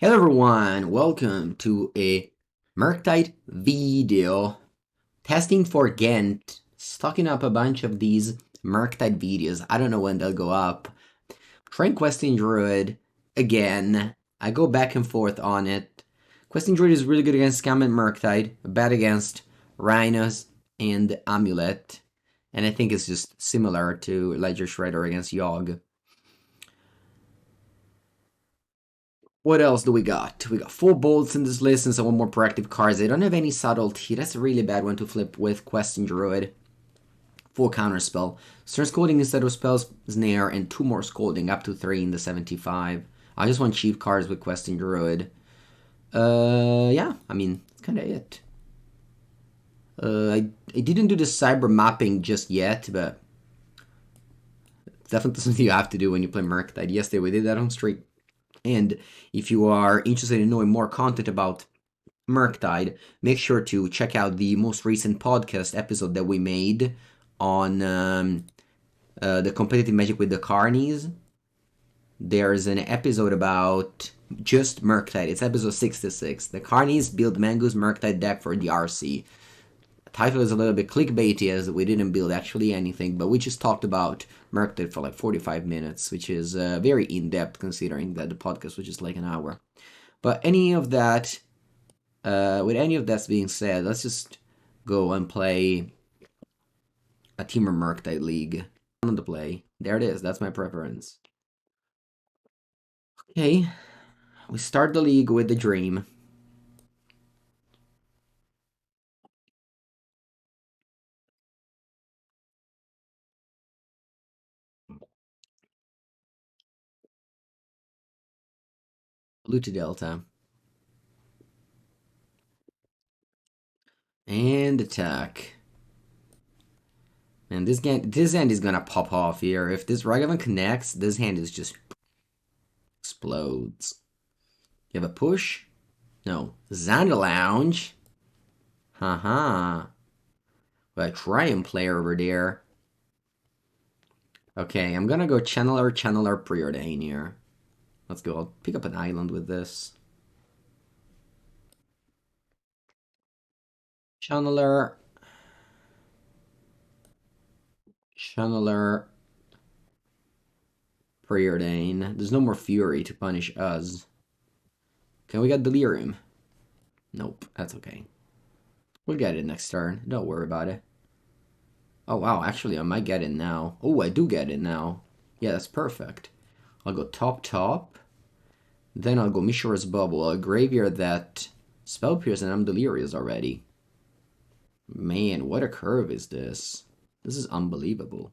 Hello everyone, welcome to a Murktide video testing for Ghent. Stocking up a bunch of these Murktide videos. I don't know when they'll go up. Trying Questing Druid again. I go back and forth on it. Questing Druid is really good against Scam and Murktide, bad against Rhinos and Amulet. And I think it's just similar to Ledger Shredder against Yogg. What else do we got? We got 4 bolts in this list and some more proactive cards. They don't have any subtlety. That's a really bad one to flip with Questing Druid. 4 counterspell. Stern Scolding instead of spells, snare, and 2 more scolding, up to 3 in the 75. I just want cheap cards with Questing Druid. Yeah, I mean, that's kind of it. I didn't do the cyber mapping just yet, but it's definitely something you have to do when you play Murktide. Yesterday we did that on stream. And if you are interested in knowing more content about Murktide, make sure to check out the most recent podcast episode that we made on the competitive Magic with the Carnies. There's an episode about just Murktide. It's episode 66. The Carnies build Magus Murktide deck for the RC. The title is a little bit clickbaity as we didn't build actually anything, but we just talked about Murktide for like 45 minutes, which is very in-depth considering that the podcast was just like an hour. But any of that, with any of that being said, let's just go and play a Teamer Murktide League. On the play. There it is. That's my preference. Okay. We start the league with the Dream. Polluted Delta. And attack. Man, this hand is gonna pop off here. If this Ragavan connects, this hand is just explodes. You have a push? No. Xander Lounge? Haha. Got a Triumph player over there. Okay, I'm gonna go Channeler, Preordain here. Let's go. I'll pick up an island with this. Channeler. Preordain. There's no more Fury to punish us. Can we get Delirium? Nope, that's okay. We'll get it next turn. Don't worry about it. Oh, wow, actually, I might get it now. Oh, I do get it now. Yeah, that's perfect. I'll go top. Then I'll go Mishra's Bauble. I'll graveyard that Spell Pierce and I'm Delirious already. Man, what a curve is this? This is unbelievable.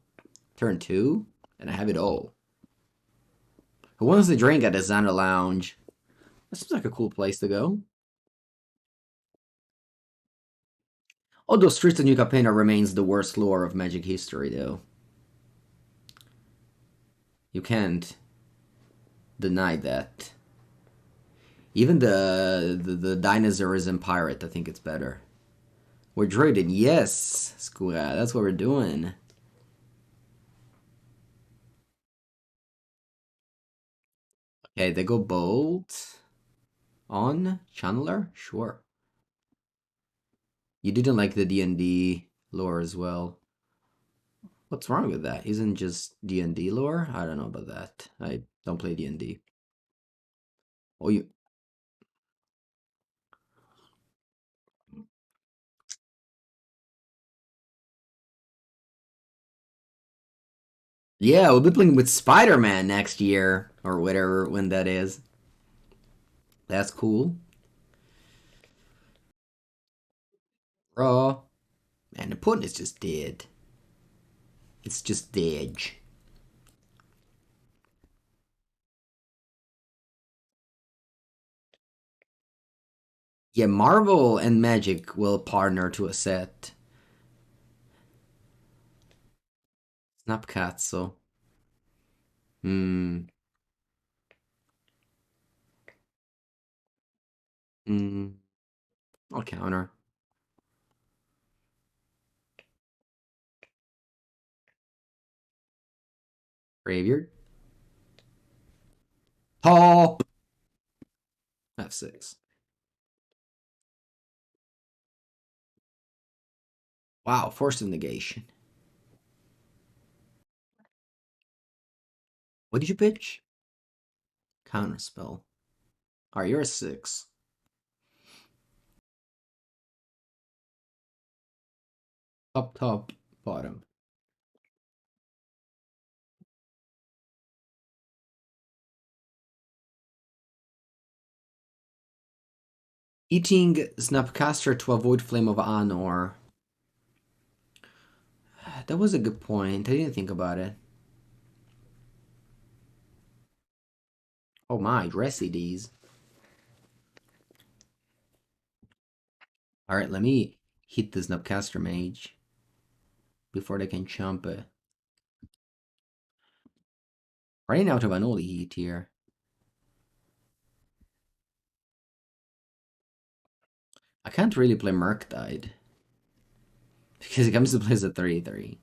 Turn 2, and I have it all. Who wants to drink at the Xander Lounge? That seems like a cool place to go. Although Streets of New Capenna remains the worst lore of Magic history, though. You can't deny that. Even the Dinosaurism Pirate, I think it's better. We're Druided, yes, Skura, that's what we're doing. Okay, they go Bolt on Channeler? Sure. You didn't like the D&D lore as well. What's wrong with that? Isn't just D&D lore? I don't know about that. I don't play D&D. Oh, you... Yeah, we'll be playing with Spider-Man next year, or whatever, when that is. That's cool. Raw. Man, the pudding is just dead. It's just dead. Yeah, Marvel and Magic will partner to a set. Snapcatso. Hmm. Hmm. I'll counter. Graveyard. Top! F6. Wow, force of negation. What did you pitch? Counterspell. Alright, you're a 6. Up top, bottom. Eating Snapcaster to avoid Flame of Honor. That was a good point. I didn't think about it. Oh my, dressy these. Alright, let me hit the Snapcaster Mage before they can chump it. Running out of Unholy Heat here. I can't really play Murktide because it comes to play as a 3-3.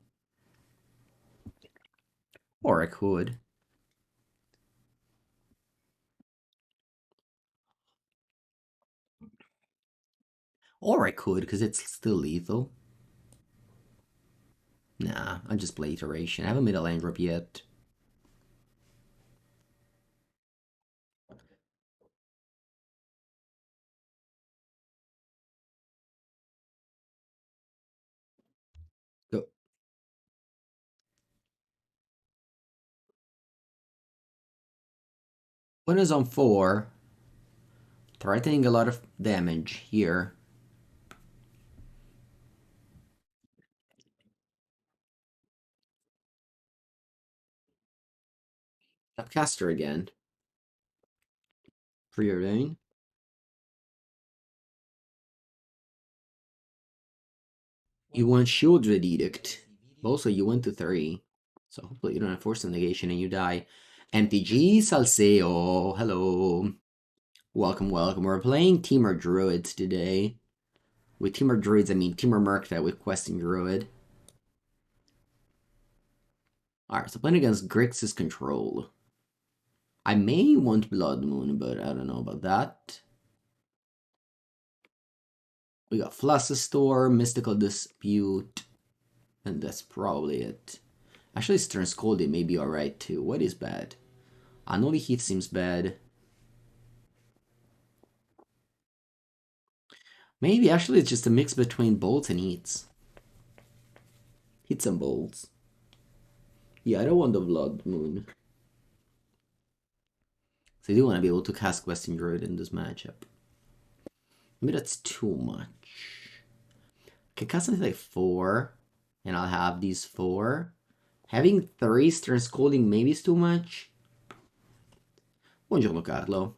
Or I could. Or I could, because it's still lethal. Nah, I just play Iteration. I haven't made a land drop yet. Go. When it's on 4, threatening a lot of damage here. Caster again. Preordain. You want Shieldred Edict. Also, you went to 3. So hopefully you don't have Force of Negation and you die. MTG Salseo. Hello. Welcome, welcome. We're playing Teamer Druids today. With Teamer Druids, I mean Teamer Murktide with Questing Druid. Alright, so playing against Grixis Control. I may want Blood Moon, but I don't know about that. We got Flusterstorm, Mystical Dispute, and that's probably it. Actually, Stern Scolding may be alright too. What is bad? Unholy Heat seems bad. Maybe actually it's just a mix between bolts and heats. Hits and bolts. Yeah, I don't want the Blood Moon. So I do want to be able to cast Questing Druid in this matchup. Maybe that's too much. I can cast something like 4, and I'll have these 4. Having 3 Stern Scolding maybe is too much. Buongiorno Carlo.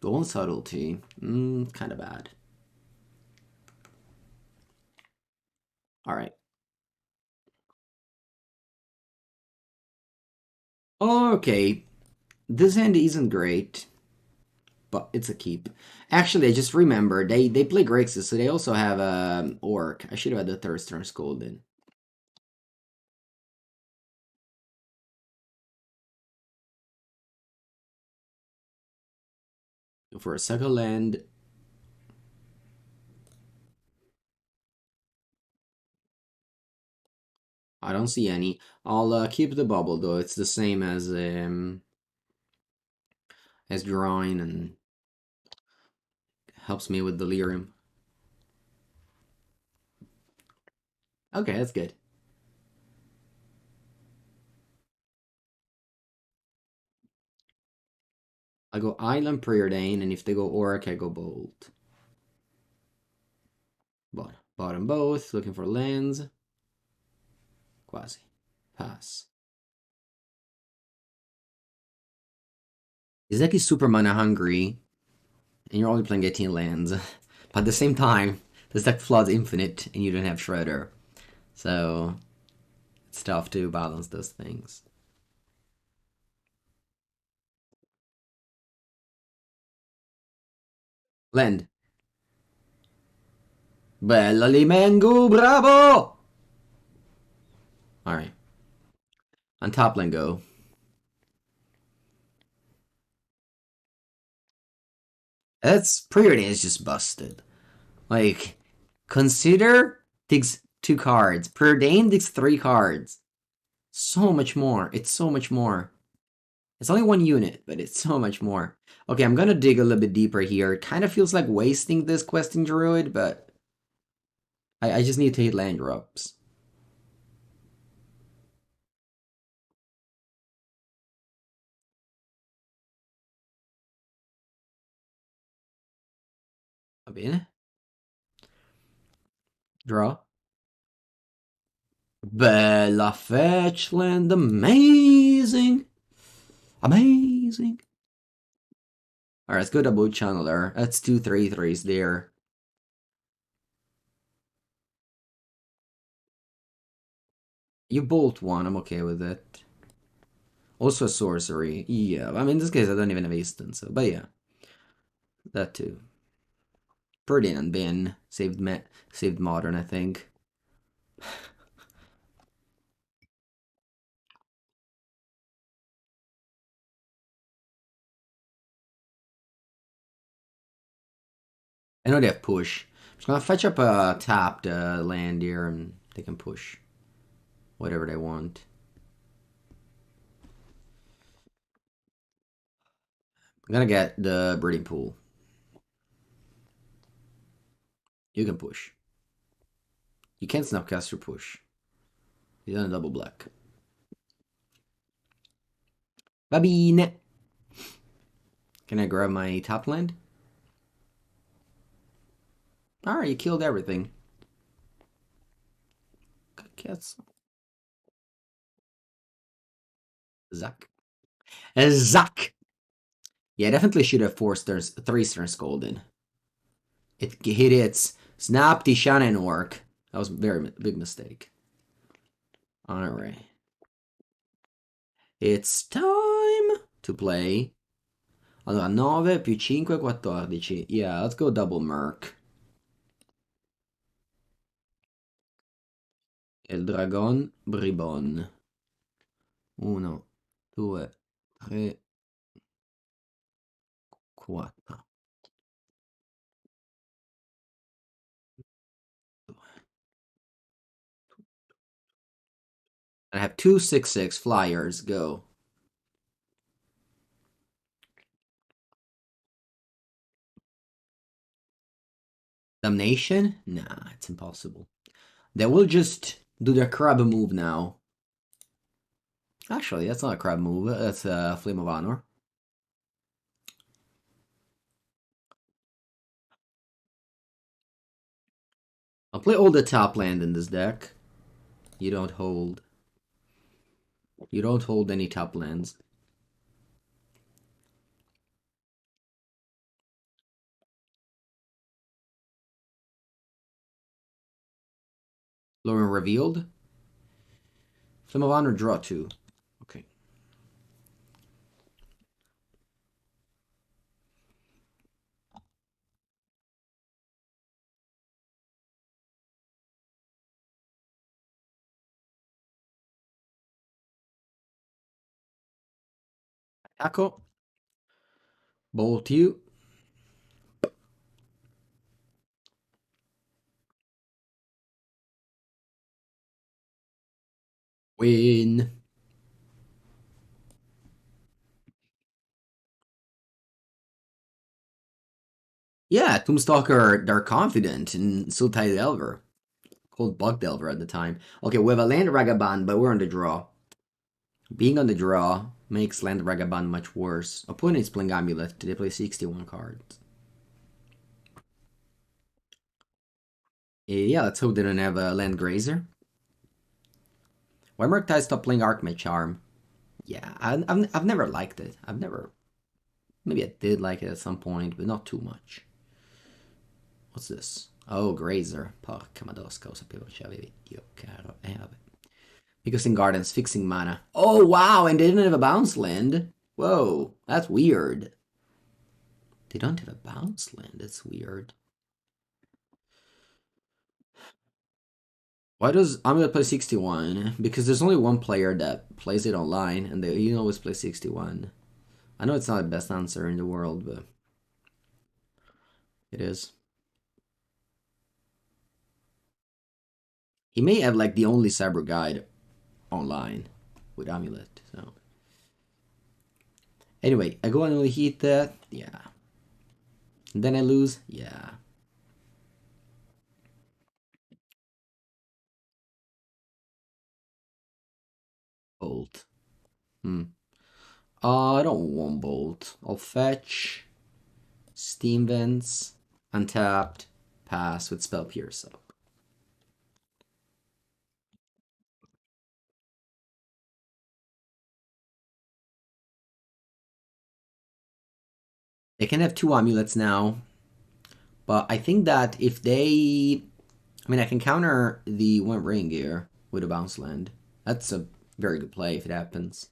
Go on Subtlety. Kind of bad. Alright. Okay. This hand isn't great, but it's a keep. Actually, I just remembered, they play Grixis, so they also have Orc. I should have had the third Stern Scolding. For a second land. I don't see any. I'll keep the Bauble though. It's the same as drawing and helps me with delirium. Okay, that's good. I go Island Preordain, and if they go Orc, I go Bolt. Bottom both, looking for lands. Quasi. Pass. This deck is super mana hungry, and you're only playing 18 lands. But at the same time, this deck floods infinite, and you don't have Shredder. So, it's tough to balance those things. Land. Bella li Mengu, bravo! Alright. On top lane go. That's Preordain is just busted. Like, Consider takes 2 cards. Preordain takes 3 cards. So much more. It's so much more. It's only 1 unit, but it's so much more. Okay, I'm gonna dig a little bit deeper here. It kind of feels like wasting this Questing Druid, but I just need to hit land drops. Va bene. Draw. Bella fetch land. Amazing. Amazing. Alright, let's go double channeler. That's 2 3/3s there. You bolt one, I'm okay with it. Also a sorcery. Yeah, I mean, in this case, I don't even have instant, so, but yeah. That too. Pretty and bin. Saved modern, I think. I know they have push. I'm just gonna fetch up a tapped land here and they can push whatever they want. I'm gonna get the breeding pool. You can push. You can't snapcast or push. He's on a double black. Va bene. Can I grab my top land? Alright, you killed everything. Cats. Zuck. Zuck! Yeah, definitely should have 3 Stern Scolding. It hit its snap the Shannon work. That was a very big mistake. Alright. It's time to play. Allora, 9 più 5, 14. Yeah, let's go double Merc. El Dragon Bribon. 1, 2, 3, 4. I have 2 6/6 flyers. Go. Damnation? Nah, it's impossible. They will just do their crab move now. Actually, that's not a crab move. That's a Flame of Honor. I'll play all the top land in this deck. You don't hold. You don't hold any top lands. Lauren revealed. Flame of Honor, draw 2. Okay. Tackle. Bolt you. Win. Yeah, Tombstalker, they're confident in Sultai Delver. Called Bug Delver at the time. Okay, we have a land Ragavan, but we're on the draw. Being on the draw makes land Ragavan much worse. Opponent is playing Amulet. They play 61 cards. Yeah, let's hope they don't have a land Grazer. Why Murktide stopped playing Archmage Charm? Yeah, I've never liked it. Maybe I did like it at some point, but not too much. What's this? Oh, Grazer. Porca madosca, lo sapevo c'avevi. Io caro. Vabbè. Because in Gardens, fixing mana. Oh, wow, and they didn't have a bounce land. Whoa, that's weird. They don't have a bounce land. That's weird. Why does Amulet play 61? Because there's only one player that plays it online, and he always plays 61. I know it's not the best answer in the world, but... It is. He may have like the only cyber guide online with Amulet. So anyway, I go on Unholy Heat. Yeah. And then I lose. Yeah. Bolt. Hmm. I don't want Bolt. I'll fetch. Steam Vents. Untapped. Pass with Spell Pierce up. They can have two amulets now. But I think that if they... I mean, I can counter the one ring here with a bounce land. That's a very good play if it happens.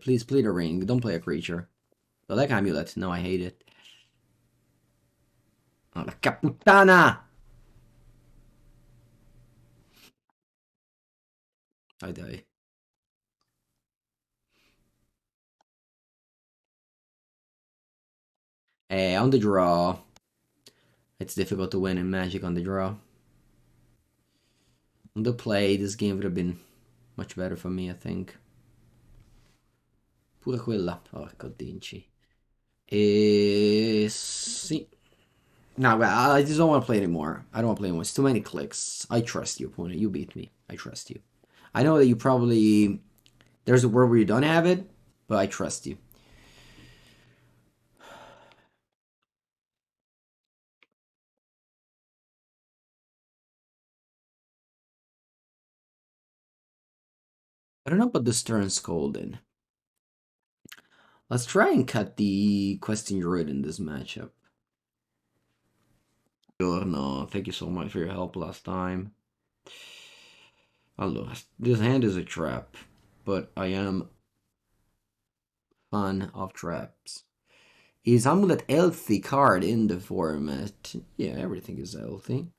Please play the ring. Don't play a creature. I like Amulet. No, I hate it. Oh, la caputana! I die. Hey, on the draw. It's difficult to win in Magic on the draw. On the play, this game would have been much better for me, I think. Pure quella. Porco dinci. Sì. No, I just don't want to play anymore. I don't want to play anymore. It's too many clicks. I trust you, opponent. You beat me. I trust you. I know that you probably... There's a world where you don't have it, but I trust you. I don't know about the Stern Scolding. Let's try and cut the Questing Druid in this matchup. Oh no, thank you so much for your help last time. I lost. This hand is a trap, but I am fun of traps. Is Amulet healthy card in the format? Yeah, everything is healthy.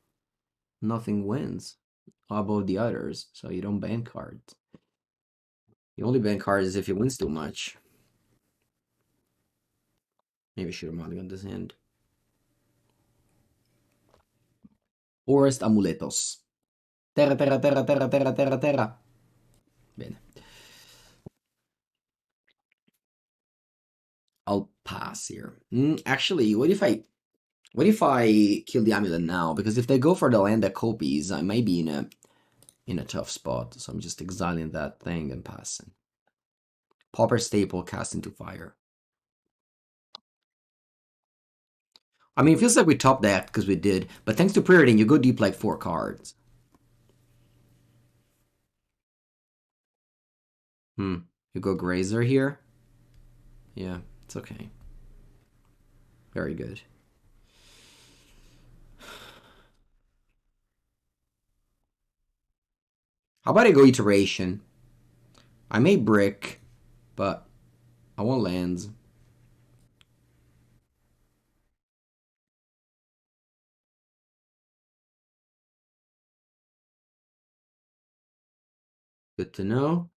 Nothing wins above the others, so you don't ban cards. You only ban cards if it wins too much. Maybe I should have mulliganed this hand. Forest Amuletos. Terra, terra, terra, terra, terra, terra, terra. Bene. I'll pass here. Actually, what if I kill the amulet now? Because if they go for the land that copies, I may be in a tough spot. So I'm just exiling that thing and passing. Pauper Staple cast into fire. I mean, it feels like we topped that because we did, but thanks to Preordain, you go deep like 4 cards. You go Grazer here? Yeah, it's okay. Very good. How about I go Iteration? I may brick, but I want lands. Good to know.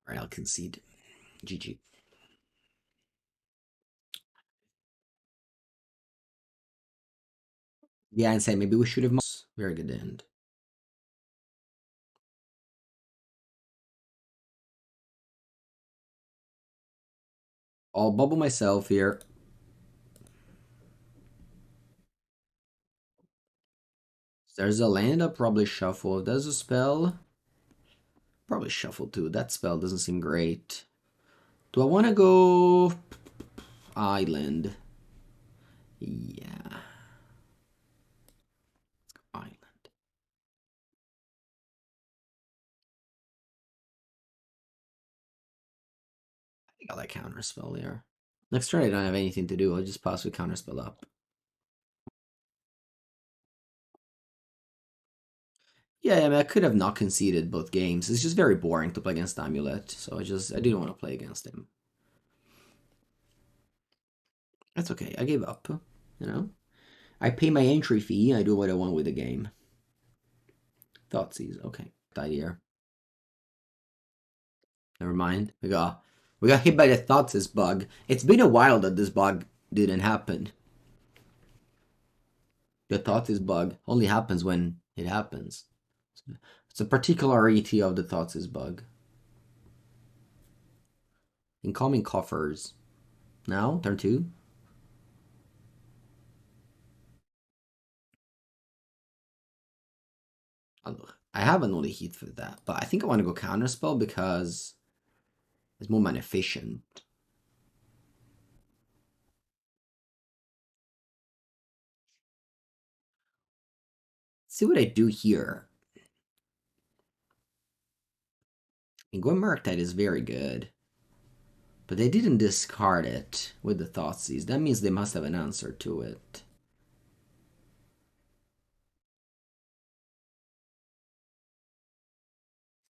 Alright, I'll concede. GG. Yeah, and say maybe we should have. Very good end. I'll bubble myself here. There's a land, I'll probably shuffle. There's a spell. Probably shuffle too. That spell doesn't seem great. Do I want to go island? Yeah. Island. I think I like counterspell there. Next turn I don't have anything to do. I'll just pass with counterspell up. Yeah, I mean, I could have not conceded both games. It's just very boring to play against Amulet, so I didn't want to play against him. That's okay. I gave up. You know, I pay my entry fee. I do what I want with the game. Thoughtseize. Okay, died here. Never mind. We got hit by the Thoughtseize bug. It's been a while that this bug didn't happen. The Thoughtseize bug only happens when it happens. It's a particularity of the Thoughtseize bug. Incoming coffers. Now, turn 2. I have an Unholy Heat for that, but I think I want to go Counterspell because it's more mana efficient. Let's see what I do here. And going Murktide is very good. But they didn't discard it with the Thoughtseize. That means they must have an answer to it.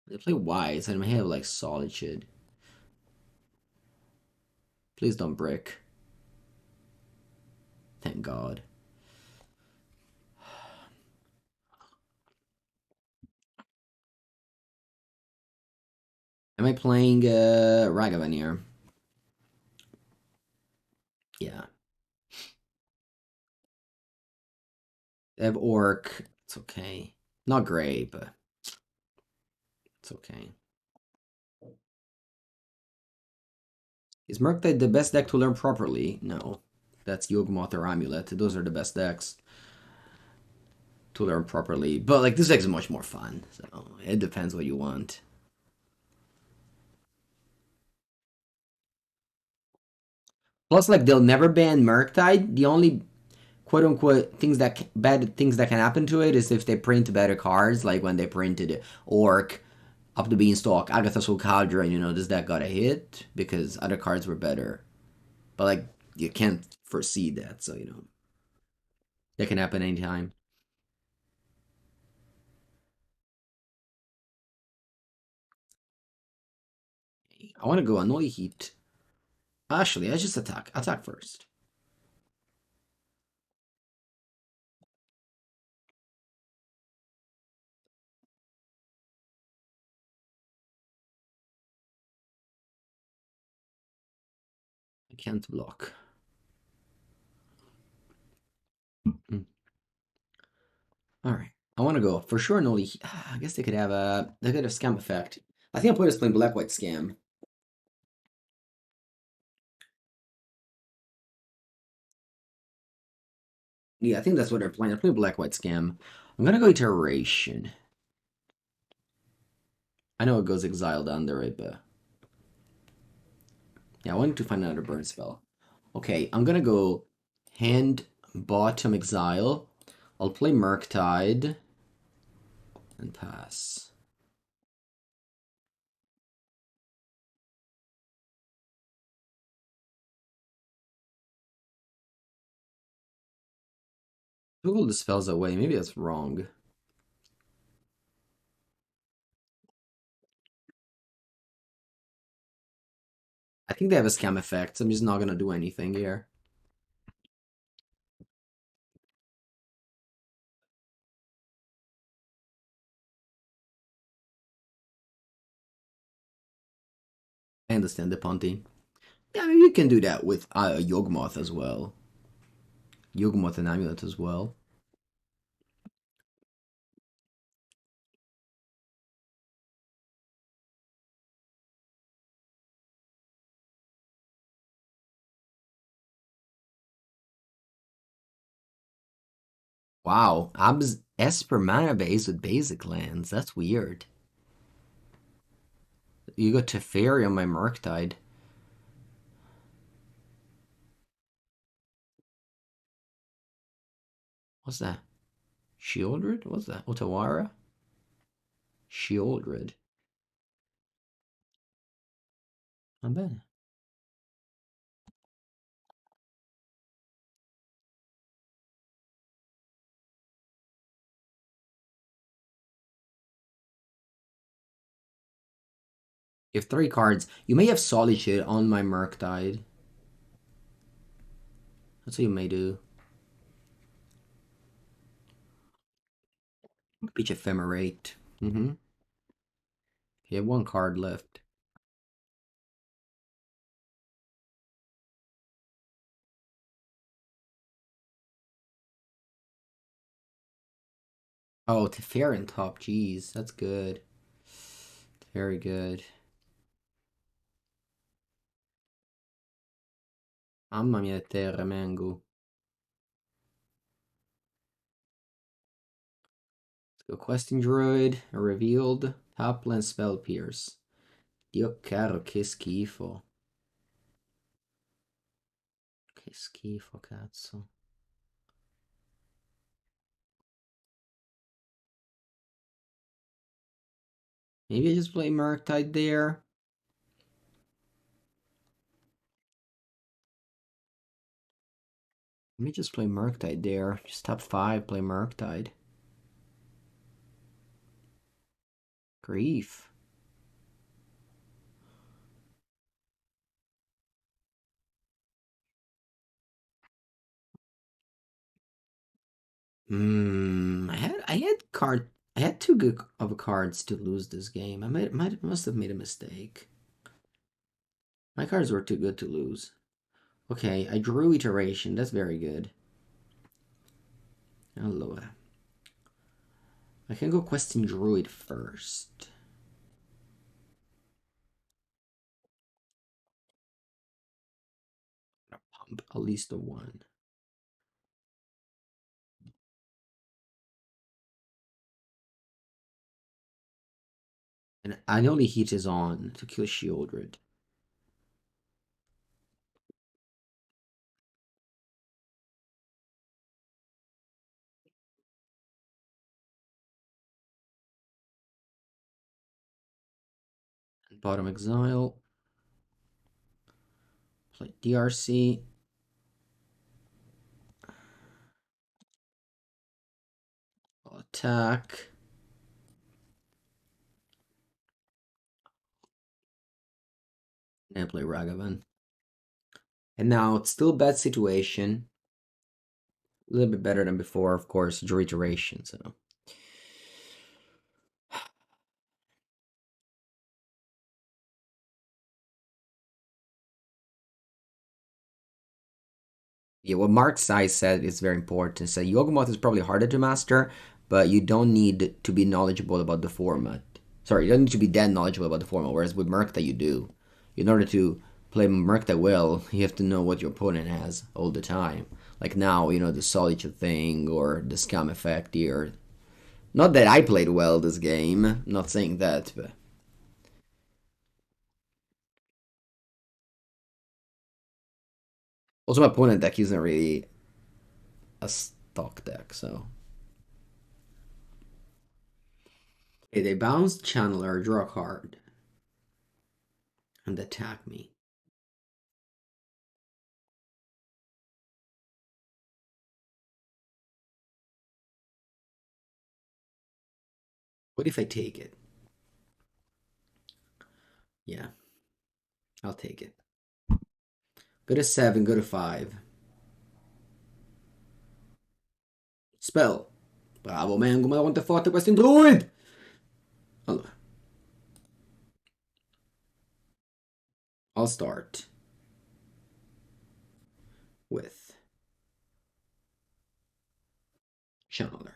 They play Wise and I have like Solitude. Please don't brick. Thank God. Am I playing Ragavan here? Yeah. They have Orc. It's okay. Not great, but it's okay. Is Murktide the best deck to learn properly? No. That's Yawgmoth or Amulet. Those are the best decks to learn properly. But like this deck is much more fun. So it depends what you want. Plus, like they'll never ban Murktide. The only quote unquote bad things that can happen to it is if they print better cards, like when they printed Orc, Up the Beanstalk, Agatha Soul Cauldron, this deck got a hit because other cards were better. But like you can't foresee that, so that can happen anytime. I want to go Unholy Heat. Actually, I just attack. Attack first. I can't block. Mm. All right. I want to go for sure. Unholy Heat. I guess they could have scam effect. I think I'm playing black white scam. Yeah, I think that's what they're playing. They're playing black white scam. I'm gonna go iteration. I know it goes exiled under it, but yeah, I wanted to find another burn spell. Okay, I'm gonna go hand bottom exile. I'll play Murktide and pass. Took all the spells away. Maybe that's wrong. I think they have a scam effect. So I'm just not gonna do anything here. I understand the punting. Yeah, maybe you can do that with Yawgmoth as well. Yawgmoth and Amulet as well. Wow, Ab's Esper mana base with basic lands. That's weird. You got Teferi on my Murktide. What's that? Shieldred? What's that? Otawara? Shieldred. Not bad. You have 3 cards. You may have Solitude on my Murktide. That's what you may do. Beach Ephemerate. Mm-hmm. You have 1 card left. Oh, Teferi top. Jeez, that's good. Very good. Mamma mia, terra, Mango. Let's go Questing Druid, revealed, Tapland Spell Pierce. Dio caro, che schifo. Che schifo, cazzo. Maybe I just play Murktide there. Let me just play Murktide there. Just top 5, play Murktide. Grief. I had too good of cards to lose this game. Must have made a mistake. My cards were too good to lose. Okay, I drew Iteration. That's very good. Allora. I can go Questing Druid first. Pump at least a 1. And Unholy Heat is on to kill Shieldred. And bottom Exile. Play DRC. I'll attack. And play Ragavan. And now it's still a bad situation. A little bit better than before, of course, Drew Iteration, so. Yeah, what Mark Sai said is very important. So Yawgmoth is probably harder to master, but you don't need to be knowledgeable about the format. Sorry, you don't need to be that knowledgeable about the format, whereas with Murktide you do. In order to play Murktide well, you have to know what your opponent has all the time. Like now, you know, the Solitude thing or the Scam effect here. Not that I played well this game, I'm not saying that, but... Also, my opponent deck isn't really a stock deck, so... Okay, they bounce Channeler, draw a card, and attack me. What if I take it? Yeah, I'll take it. Go to 7, go to 5. Spell. Bravo, man, come quanto è forte questo druid! Allora. I'll start with Channeler.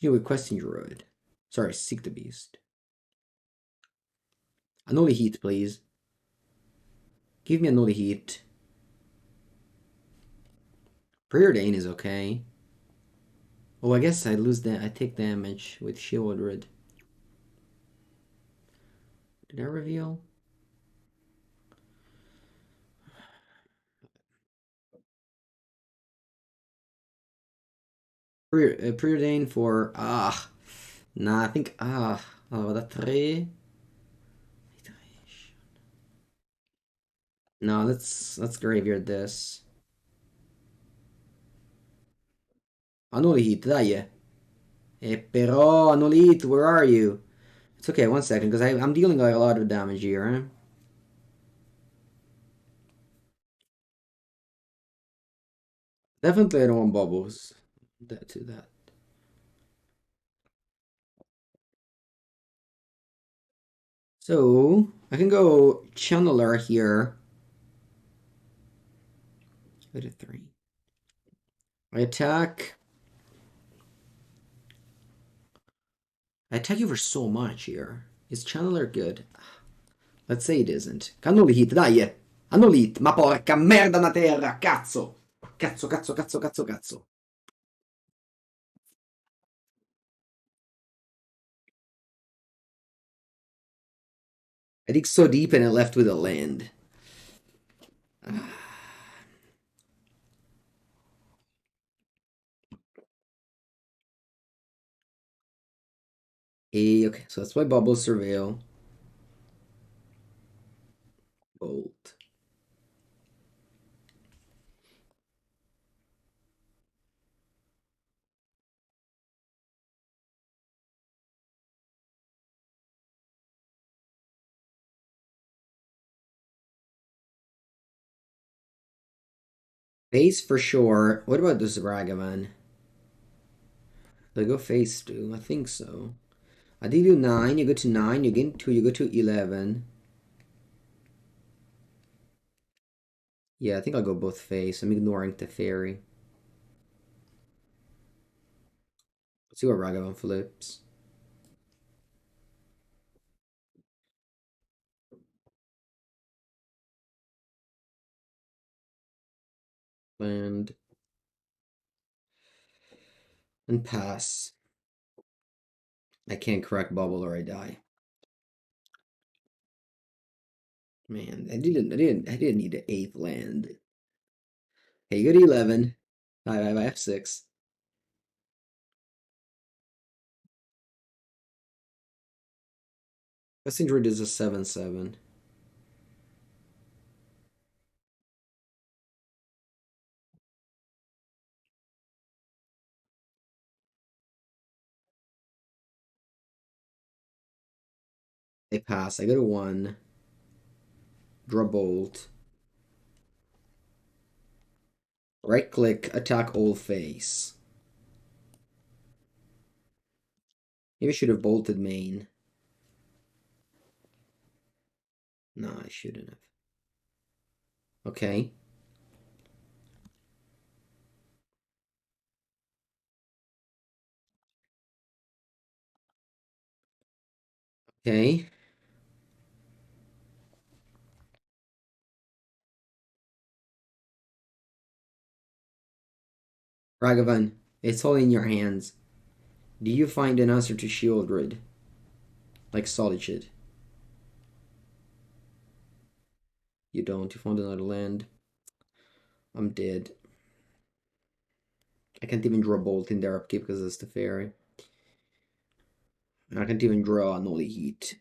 Continue with Questing Druid. Sorry, Seek the Beast. Unholy Heat, please. Give me Unholy Heat. Preordain is okay. Oh, I guess I lose that. I take damage with Shieldred. Did I reveal? Preordain for nah, I think allora da 3. No, let's graveyard this. Unholy Heat, dai. Però, Unholy Heat, where are you? It's okay, 1 second, because I'm dealing like a lot of damage here, eh? Definitely I don't want bubbles. That to that. So, I can go Channeler here. Go to 3. I attack. I attack you for so much here. Is Channeler good? Let's say it isn't. Unholy Heat, dai! Unholy Heat, ma porca merda una terra, cazzo! Cazzo, cazzo, cazzo, cazzo, cazzo. I dig so deep and I left with a land. Okay, so that's why Bubble Surveil. Bolt. Face for sure. What about this Ragavan? Do I go face too? I think so. I did do 9, you go to 9, you gain 2, you go to 11. Yeah, I think I'll go both face. I'm ignoring the fairy. Let's see what Ragavan flips. Land. And pass. I can't correct bubble or I die. Man, I didn't need an 8th land. Hey, you go to 11. I have 6. Questing Druid is a 7/7. They pass. I go to 1. Draw bolt. Right click, attack all face. Maybe I should have bolted main. No, I shouldn't have. Okay. Okay. Ragavan, it's all in your hands. Do you find an answer to Shieldred? Like Solitude? You don't. You found another land. I'm dead. I can't even draw bolt in their upkeep because it's the fairy. I can't even draw Unholy Heat.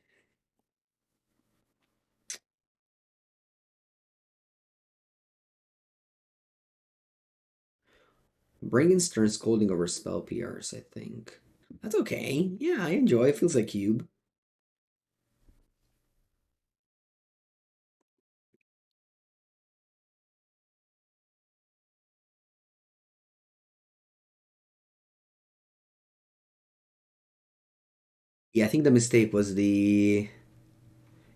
Bringing Stern Scolding over spell PRs, I think. That's okay. Yeah, I enjoy it. Feels like cube. Yeah, I think the mistake was the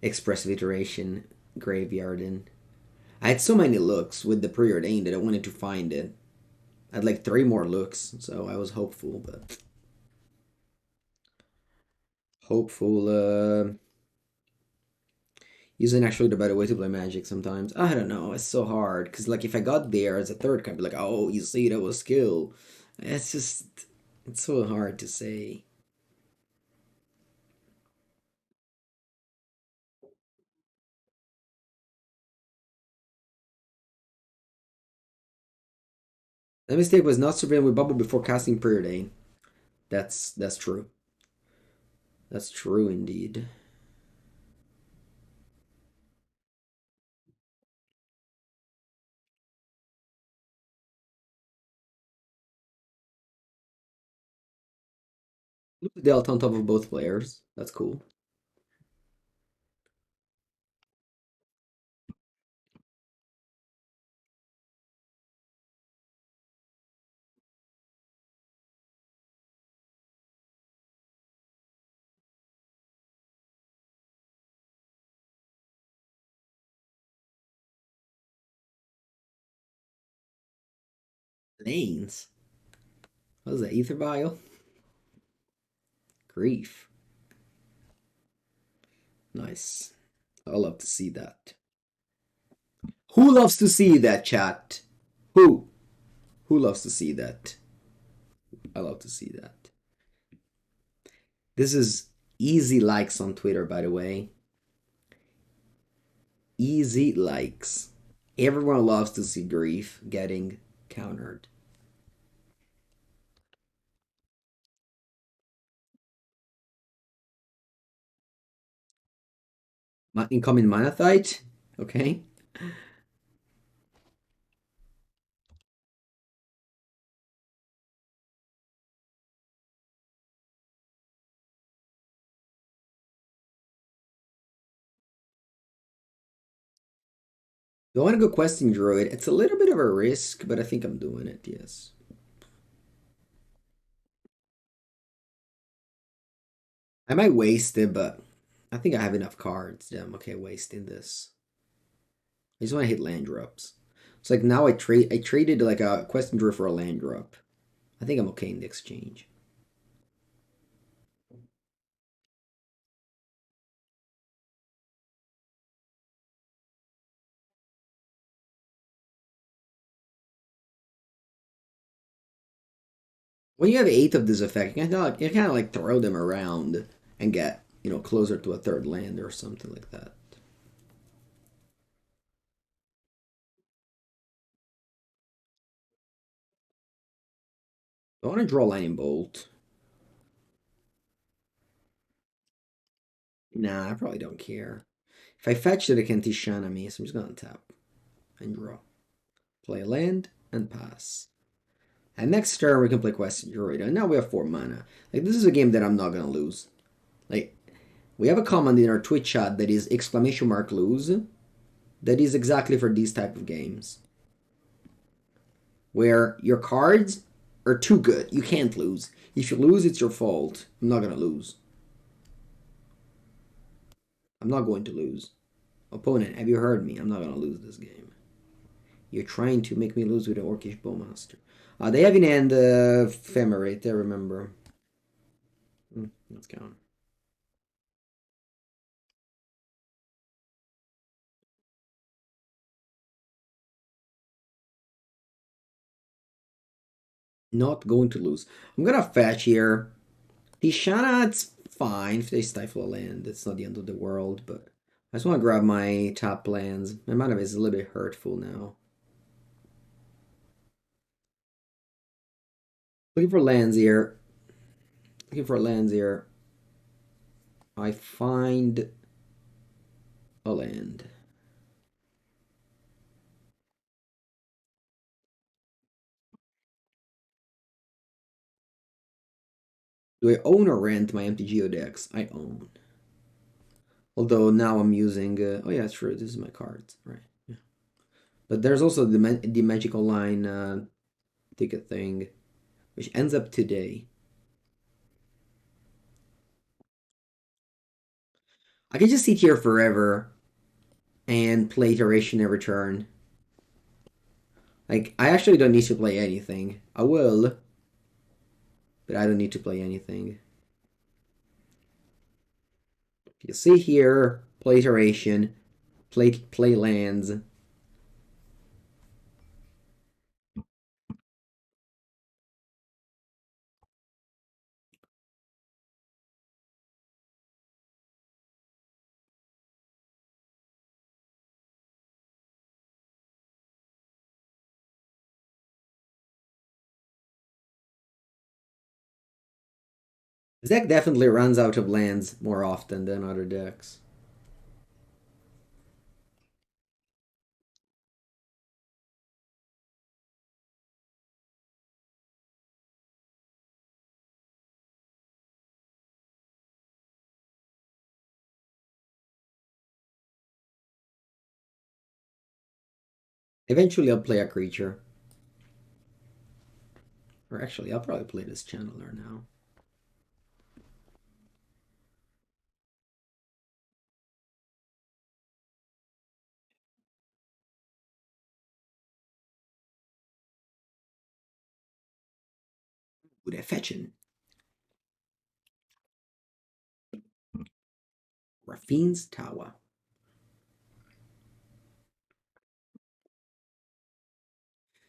Expressive Iteration graveyard in. I had so many looks with the Preordain that I wanted to find it. I had like 3 more looks, so I was hopeful, but hopeful isn't actually the better way to play Magic sometimes. I don't know, it's so hard because like if I got there as a third card, I'd be like, oh, you see, that was skill. It's just it's so hard to say. The mistake was not surveilling with Bubble before casting Preordain. That's true. That's true indeed. Polluted Delta on top of both players. That's cool. Lanes. What was that? Ether Vial? Grief. Nice. I love to see that. Who loves to see that, chat? Who? Who loves to see that? I love to see that. This is easy likes on Twitter, by the way. Easy likes. Everyone loves to see grief getting countered. Incoming Manathite. Okay. Do I want to go Questing Druid? It's a little bit of a risk, but I think I'm doing it, yes. I might waste it, but I think I have enough cards. Yeah, I'm okay wasting this. I just want to hit land drops. It's like now I traded like a Questing Druid for a land drop. I think I'm okay in the exchange. When you have 8 of this effect, you kind of like throw them around and get, closer to a third land or something like that. I want to draw Lightning Bolt. Nah, I probably don't care. If I fetch it, it can Tishana me, so I'm just gonna tap and draw. Play a land and pass. And next turn we can play Questing Druid. And now we have 4 mana. Like this is a game that I'm not gonna lose. Like we have a comment in our Twitch chat that is exclamation mark lose. That is exactly for these type of games. Where your cards are too good. You can't lose. If you lose, it's your fault. I'm not gonna lose. I'm not going to lose. Opponent, have you heard me? I'm not gonna lose this game. You're trying to make me lose with an Orcish Bowmaster. They have in hand Ephemerate, I remember. Let's count. Not going to lose. I'm gonna fetch here. Tishana, it's fine if they stifle a land. It's not the end of the world, but I just want to grab my top lands. My mana is a little bit hurtful now. Looking for lands here. Looking for lands here. I find a land. Do I own or rent my MTGO decks? I own. Although now I'm using. Oh yeah, it's true. This is my cards, right? Yeah. But there's also the Magical Line ticket thing, which ends up today. I can just sit here forever and play Iteration every turn. Like, I actually don't need to play anything. I will, but I don't need to play anything. You see here, play Iteration, play lands. This deck definitely runs out of lands more often than other decks. Eventually I'll play a creature. Or actually, I'll probably play this Channeler now. Would I fetch him? Raffine's Tower.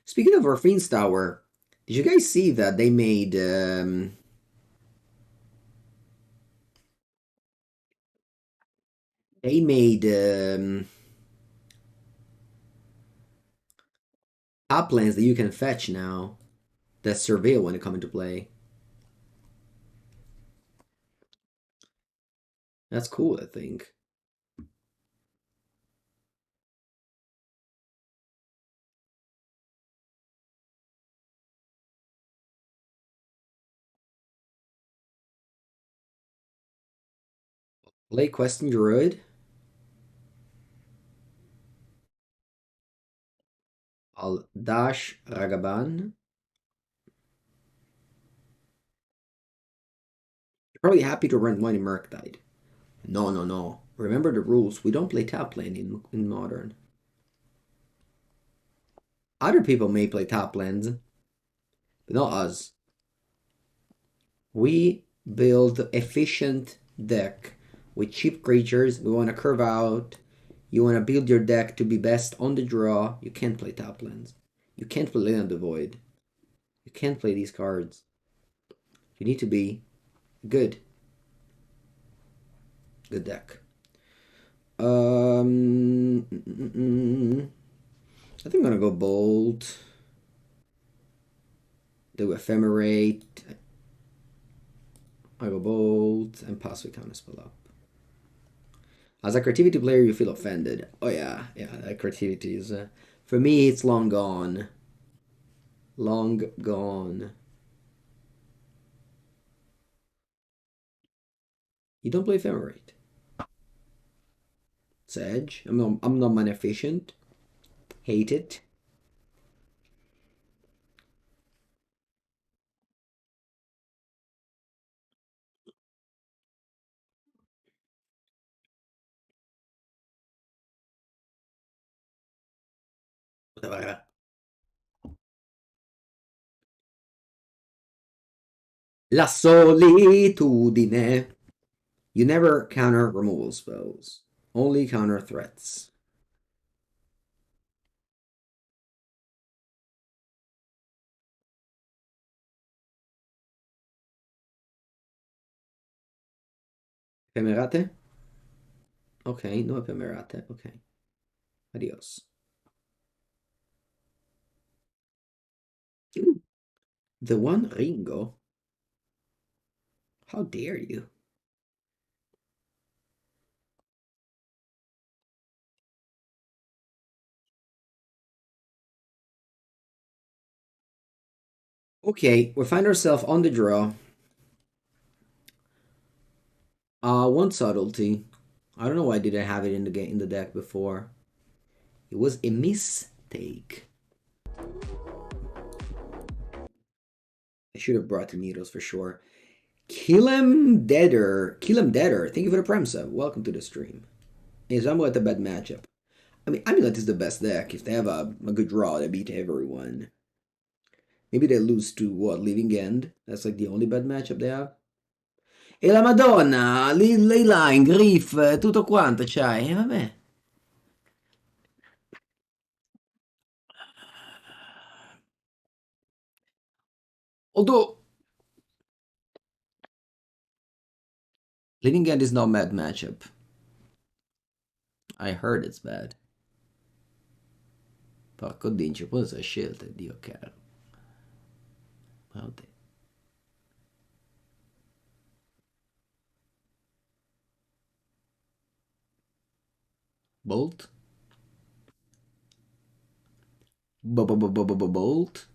Speaking of Raffine's Tower, did you guys see that they made they made top lands that you can fetch now that surveil when they come into play? That's cool, I think. Play Questing Druid. I'll dash Ragavan. You're probably happy to run one in Murktide. No, no, no. Remember the rules. We don't play top lane in Modern. Other people may play top lanes, but not us. We build efficient deck with cheap creatures. We want to curve out. You want to build your deck to be best on the draw. You can't play top lands. You can't play Land of the Void. You can't play these cards. You need to be good. Good deck. I think I'm gonna go Bolt. Do Ephemerate. I go Bolt and pass with Counterspell up. As a creativity player, you feel offended. Oh yeah, that creativity is... for me, it's long gone. Long gone. You don't play Ephemerate. Sedge. I'm not mana efficient. Hate it. Otawara. La solitudine. You never counter removal spells. Only counter threats. Ephemerate? Ok, no Ephemerate. Ok. Adios. The one Ringo? How dare you? Okay, we find ourselves on the draw. One subtlety. I don't know why I didn't have it in the deck before. It was a mistake. I should have brought the needles for sure. Kill him deader. Kill him deader. Thank you for the prem sub. Welcome to the stream. Is Amulet a bad matchup? I mean, Amulet is the best deck. If they have a good draw, they beat everyone. Maybe they lose to what? Living End? That's like the only bad matchup they have. E la Madonna, lei line, Griff, tutto quanto c'hai. E vabbè. Although Living End is not a bad matchup. I heard it's bad. Porco dincio, cosa scelte, Dio caro. Well, Bolt? Bolt?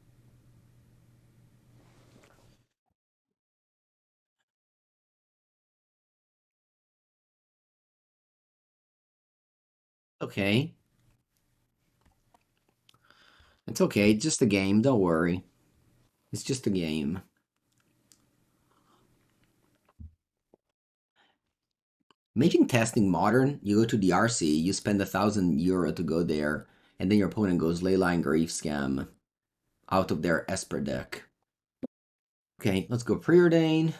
Okay. It's okay, it's just a game, don't worry. It's just a game. Imagine testing Modern, you go to the RC, you spend €1,000 to go there, and then your opponent goes Leyline Grief Scam out of their Esper deck. Okay, let's go Preordain.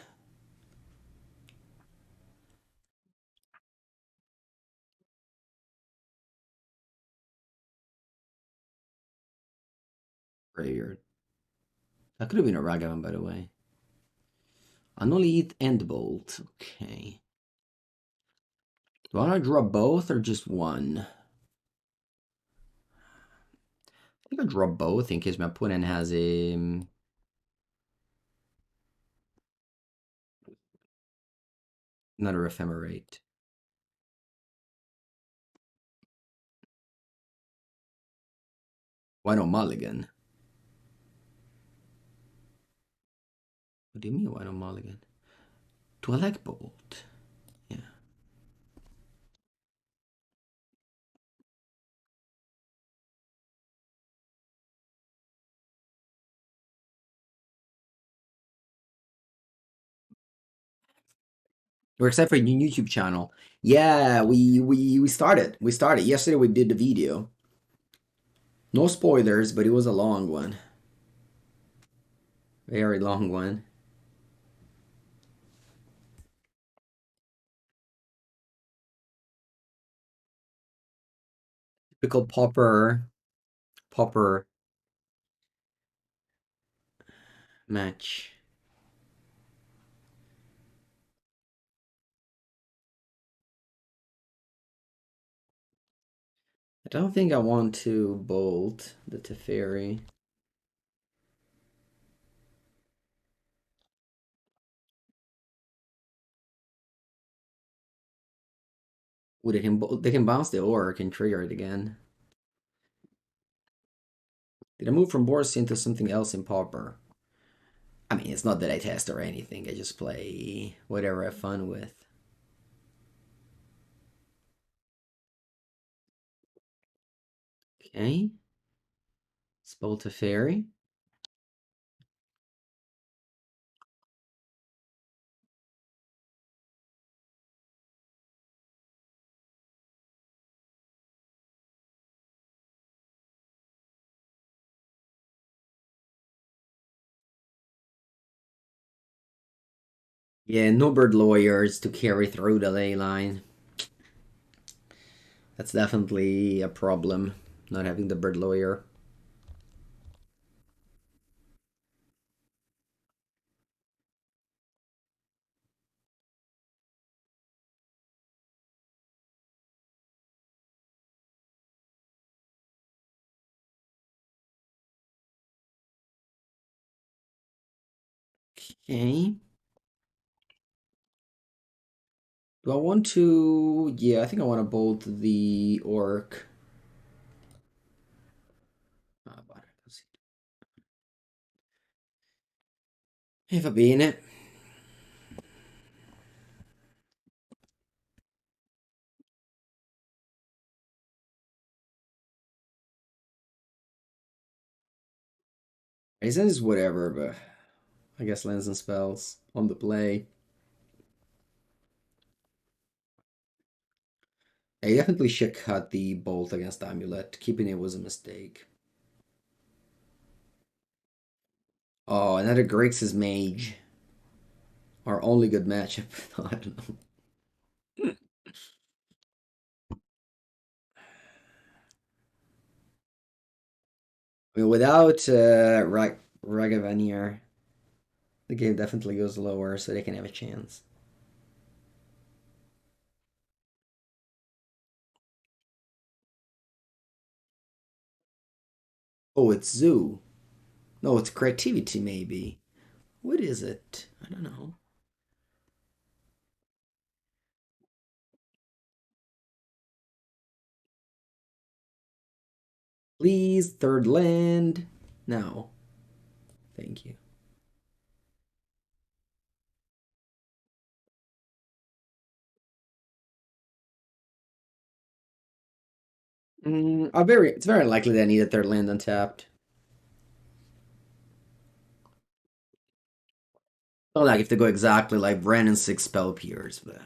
Graveyard. That could have been a Ragavan, by the way. Unholy Heat and Bolt. Okay. Do I want to draw both or just one? I think I'll draw both in case my opponent has another Ephemerate. Why no Mulligan? What do you mean, why no Mulligan? Do I like Bolt? Yeah. We're excited for a new YouTube channel. Yeah, we started. We started. Yesterday we did the video. No spoilers, but it was a long one. Very long one. Typical popper match. I don't think I want to bolt the Teferi. Ooh, they can bounce the Orc and trigger it again. Did I move from Boros into something else in Pauper? I mean, it's not that I test or anything. I just play whatever I have fun with. Okay. Spell Teferi. Yeah, no bird lawyers to carry through the ley line. That's definitely a problem, not having the bird lawyer. Okay. Do I want to... Yeah, I think I want to bolt the orc. If I be in it. It says whatever, but I guess lands and spells on the play. I definitely should cut the bolt against Amulet. Keeping it was a mistake. Oh, another Grixis mage. Our only good matchup. I don't know. I mean, without Ragavan here, the game definitely goes lower, so they can have a chance. Oh, it's Zoo. No, it's creativity, maybe. What is it? I don't know. Please, third land. No. Thank you. It's very likely that I need a third land untapped. Not like if they go exactly like Bran and 6 spell pierce, but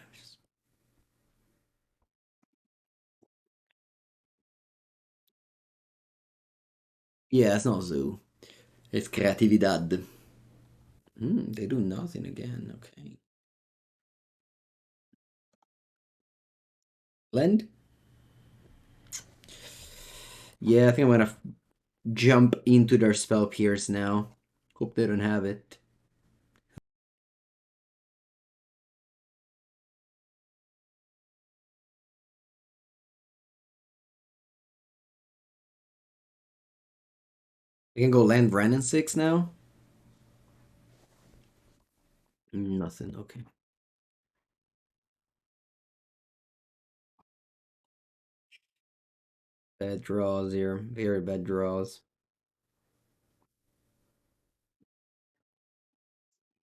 yeah, it's not zoo. It's creatividad. They do nothing again. Okay. Lend? Yeah, I think I'm gonna jump into their spell pierce now. Hope they don't have it. I can go land Bran and 6 now? Nothing. Okay. Bad draws here. Very bad draws.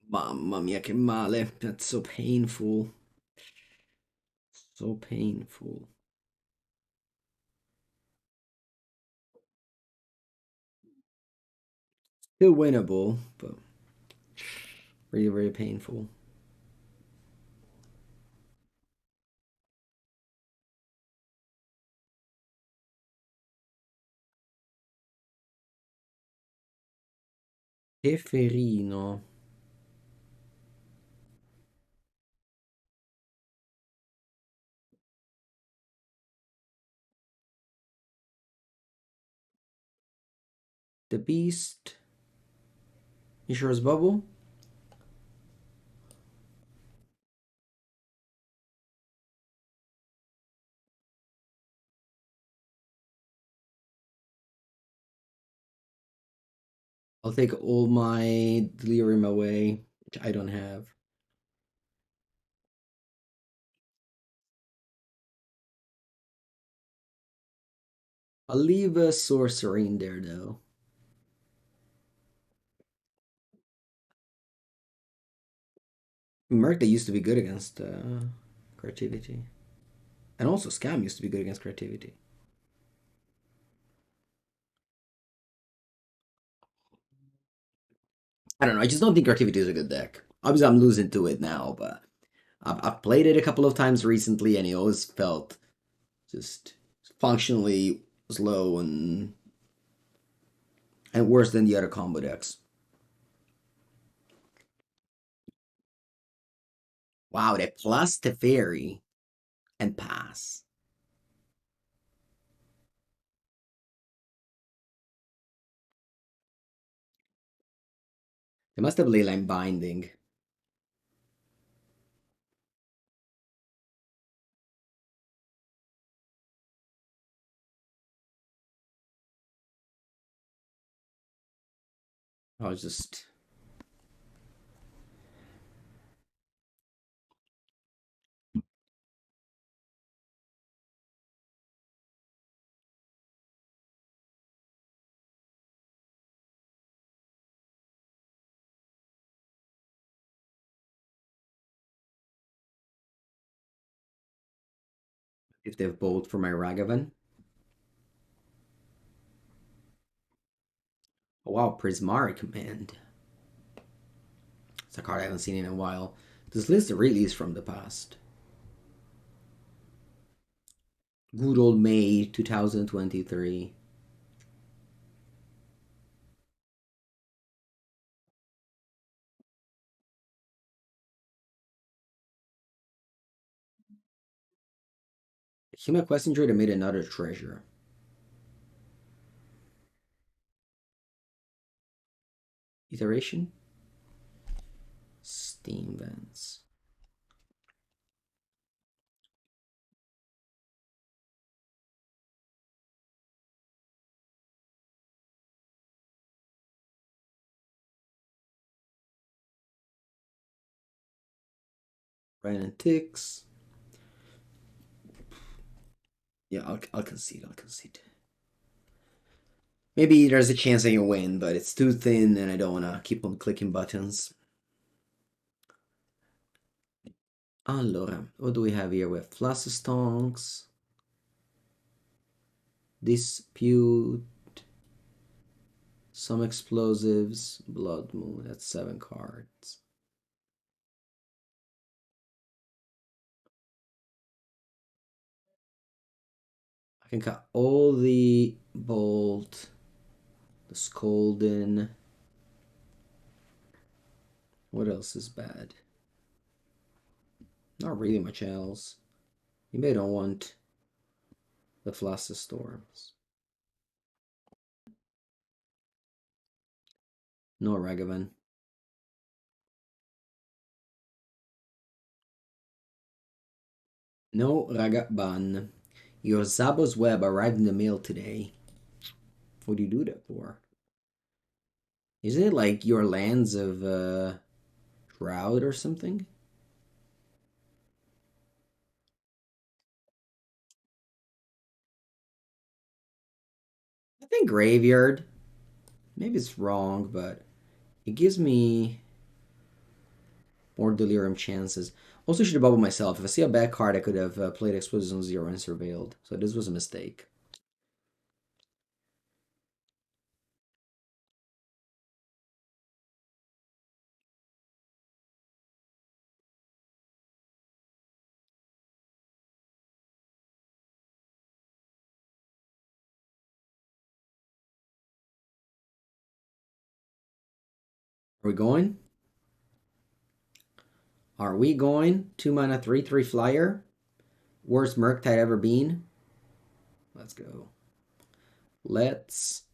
Mamma mia, che male. That's so painful. So painful. Still winnable, but really, very painful. Teferino. The Beast. Mishra's Bubble. I'll take all my delirium away, which I don't have. I'll leave a sorcery in there though. Merc, they used to be good against creativity. And also Scam used to be good against creativity. I don't know, I just don't think creativity is a good deck. Obviously I'm losing to it now, but I've played it a couple of times recently and it always felt just functionally slow and worse than the other combo decks. Wow, they plus Teferi and pass. They must have Leyline Binding. I was just if they've bowled for my Ragavan. Oh wow, Prismari Command. It's a card I haven't seen in a while. This list really is from the past. Good old May 2023. Human Questing Druid made another treasure. Iteration? Steam Vents. Random Ticks. Yeah, I'll concede. I'll concede. Maybe there's a chance I can win, but it's too thin and I don't want to keep on clicking buttons. Allora, what do we have here? We have Flusterstorms, Dispute, some explosives, Blood Moon. That's 7 cards. can cut all the Bolt, the Scolding. What else is bad? Not really much else. You may don't want the Flusterstorms. No Ragavan. No Ragavan. Your Zabo's Web arrived in the mail today. What do you do that for? Isn't it like your lands of Drought or something? I think Graveyard. Maybe it's wrong, but it gives me more Delirium chances. Also, should have bubbled myself. If I see a bad card, I could have played Explosives on 0 and Surveilled. So this was a mistake. Are we going? Are we going? 2 mana, 3/3 flyer. Worst Murktide ever been. Let's go. Let's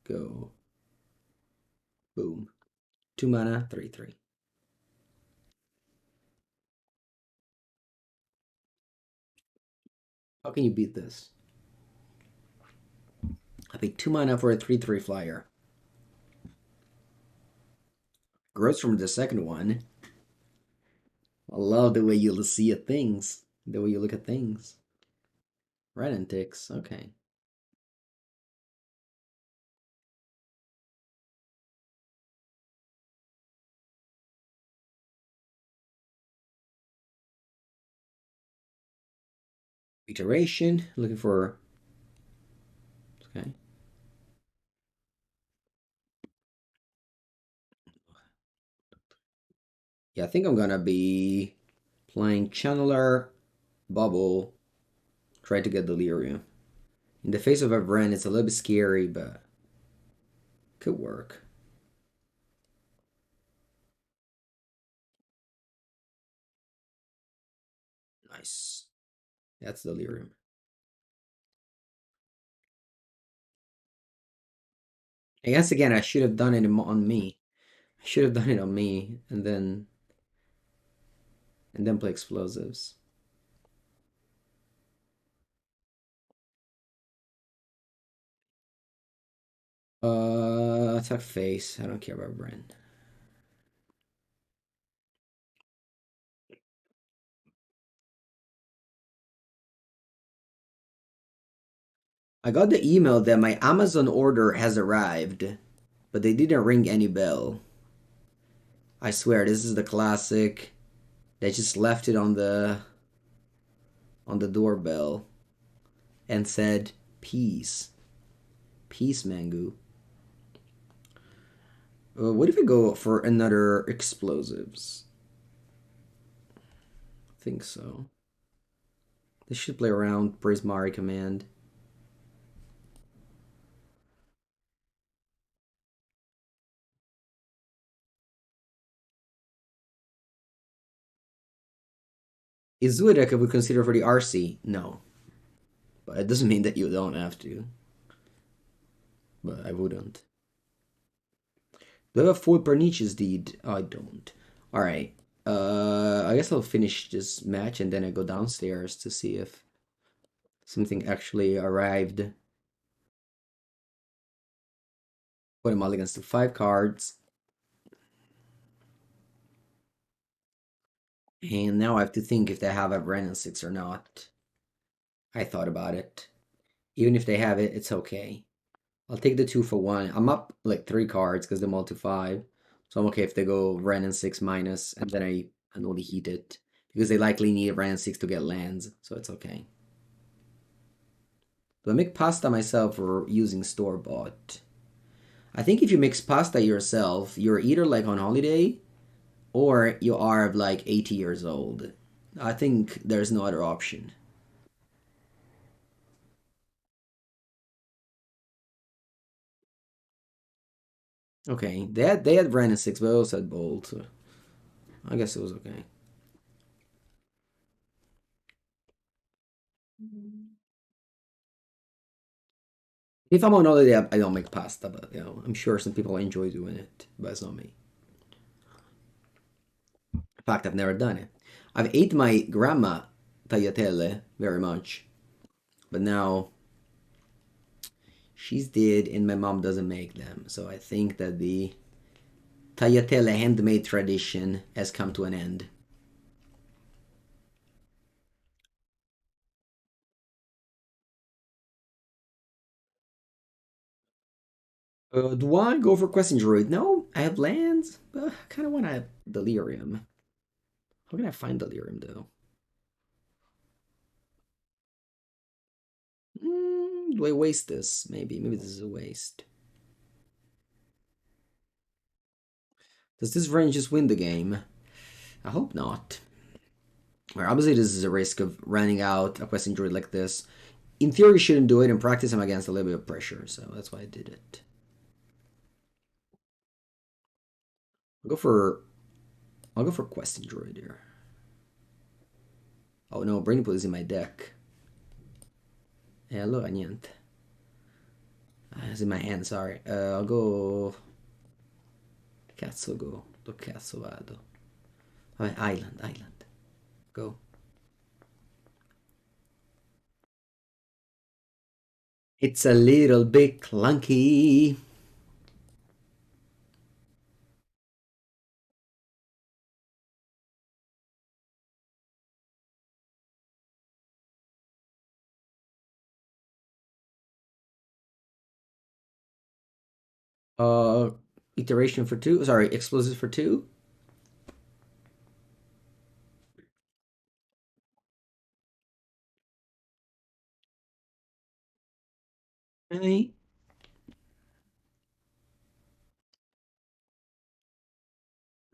go. Boom. 2 mana, 3/3. How can you beat this? I think 2 mana for a 3/3 flyer. Grows from the second one. I love the way you see things. The way you look at things. Red antics. Okay. Iteration. Looking for. Okay. Yeah, I think I'm gonna be playing Channeler, Bauble, try to get Delirium. In the face of a Vren, it's a little bit scary, but could work. Nice. That's Delirium. I guess again, I should have done it on me. I should have done it on me, and then play Explosives. Attack face. I don't care about Vren. I got the email that my Amazon order has arrived, but they didn't ring any bell. I swear, this is the classic. They just left it on the doorbell and said, "Peace, peace, Mangu." What if we go for another Explosives? I think so. They should play around Prismari Command. Is Zuidek could we consider for the RC? No. But it doesn't mean that you don't have to. But I wouldn't. Do I have a full Perniche's Deed? Oh, I don't. Alright. I guess I'll finish this match and then I go downstairs to see if something actually arrived. Put a mulligans to 5 cards. And now I have to think if they have a Brennan 6 or not. I thought about it. Even if they have it, it's okay. I'll take the 2 for 1. I'm up like 3 cards because they're all to 5. So I'm okay if they go Brennan 6 minus and then I Unholy Heat it. Because they likely need Brennan 6 to get lands. So it's okay. Do I make pasta myself or using store-bought? I think if you mix pasta yourself, you're either like on holiday or you are like 80 years old. I think there's no other option. Okay, they had Ren in 6, but I also had Bold, so I guess it was okay. If I'm on holiday, I don't make pasta, but I'm sure some people enjoy doing it, but it's not me. In fact, I've never done it. I've ate my grandma tagliatelle very much, but now she's dead and my mom doesn't make them. So I think that the tagliatelle handmade tradition has come to an end. Do I go for Questing Druid? No, I have lands, but I kind of want to have Delirium. How can I find Delirium though? Do I waste this? Maybe this is a waste. Does this range just win the game? I hope not. Well, obviously, this is a risk of running out a Questing Druid like this. In theory, you shouldn't do it. In practice, I'm against a little bit of pressure, so that's why I did it. I'll go for Questing Druid here. Oh no, Brain Pool is in my deck. Allora niente. It's in my hand, sorry. I'll go... Cazzo go? Dove cazzo vado? Vabbè, Island. Go. It's a little bit clunky. Uh, Iteration for 2. Sorry, explosives for 2. Really?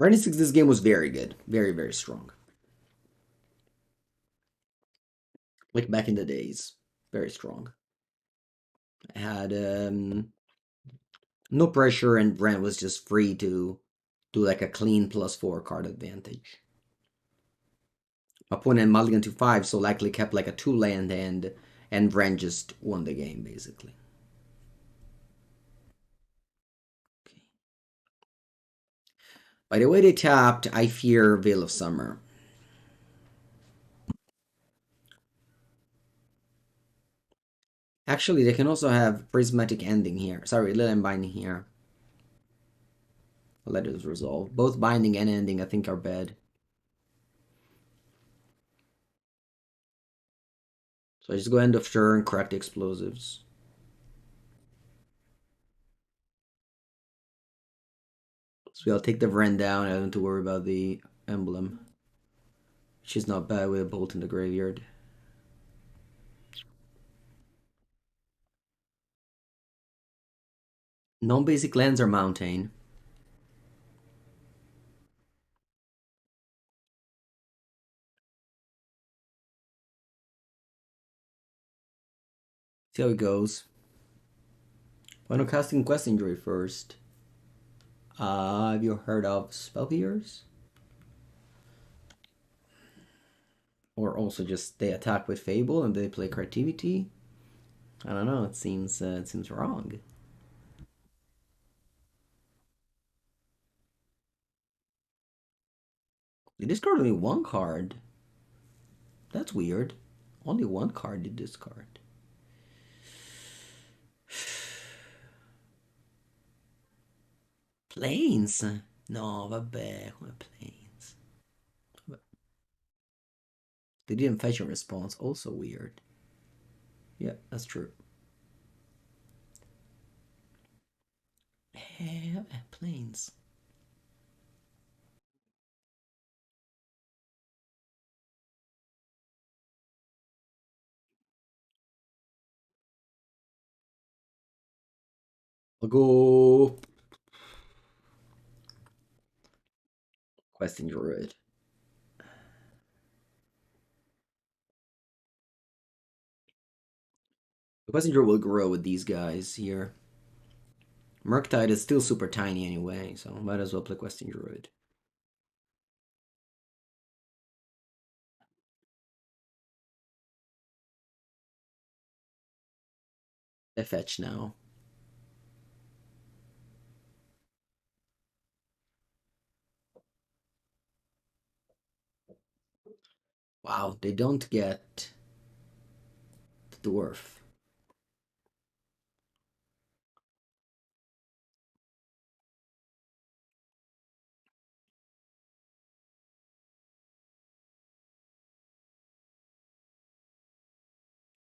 Running 6 this game was very good. Very, very strong. Like back in the days. Very strong. I had no pressure and Brent was just free to do like a clean +4 card advantage. Opponent mulligan to 5, so likely kept like a 2 land and Brent just won the game basically. Okay. By the way they tapped, I fear Veil of Summer. Actually, they can also have Prismatic Ending here. Sorry, Lilian Binding here. Let it resolve. Both Binding and Ending, I think, are bad. So I just go end of turn, crack the explosives. So I'll take the Vren down. I don't have to worry about the emblem. Which is not bad with a bolt in the graveyard. Non-basic lands are mountain. See how it goes. Why not casting Questing Druid first? Have you heard of Spellpierce? Or also just they attack with Fable and they play Creativity? I don't know. It seems wrong. They discard only one card. That's weird. Only one card did discard. Planes? No, vabbè, come planes? They didn't fetch a response. Also weird. Yeah, that's true. Planes. I'll go Questing Druid. The Questing Druid will grow with these guys here. Murktide is still super tiny anyway, so might as well play Questing Druid. I fetch now. Wow, they don't get the dwarf.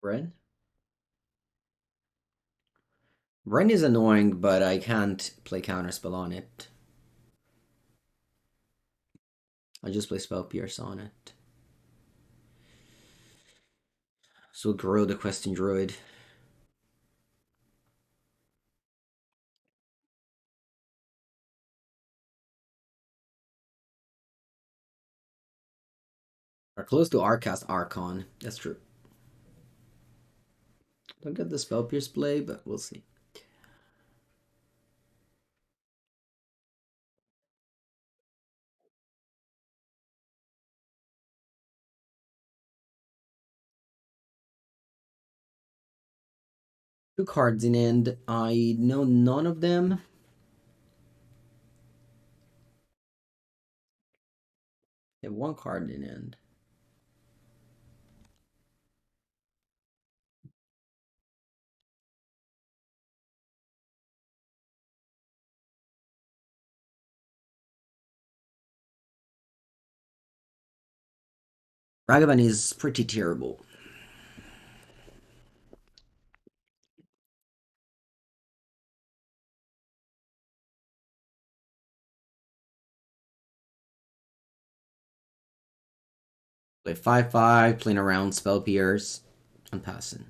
Ren? Ren is annoying, but I can't play Counterspell on it. I just play Spell Pierce on it. So grow the Questing Druid. Are close to Arcast Archon. That's true. Don't get the Spell Pierce play, but we'll see. Two cards in hand. I know none of them. They have one card in hand. Ragavan is pretty terrible. Play 5/5, playing around Spell Pierce. I'm passing.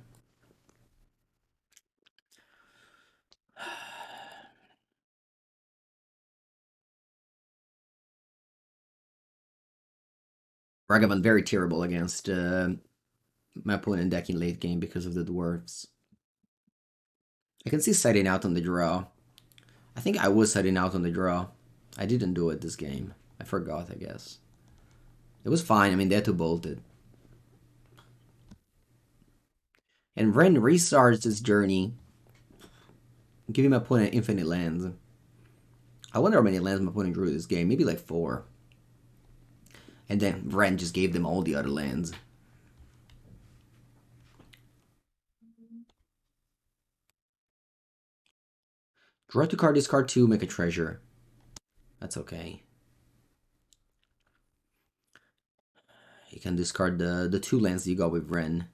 Ragavan very terrible against my opponent deck in late game because of the dwarves. I can see siding out on the draw. I think I was siding out on the draw. I didn't do it this game. I forgot, I guess. It was fine. I mean, they had to bolt it. And Ren restarts his journey, giving my opponent infinite lands. I wonder how many lands my opponent drew this game. Maybe like 4. And then Ren just gave them all the other lands. Draw 2 card, discard 2, make a treasure. That's okay. You can discard the 2 lands that you got with Ren.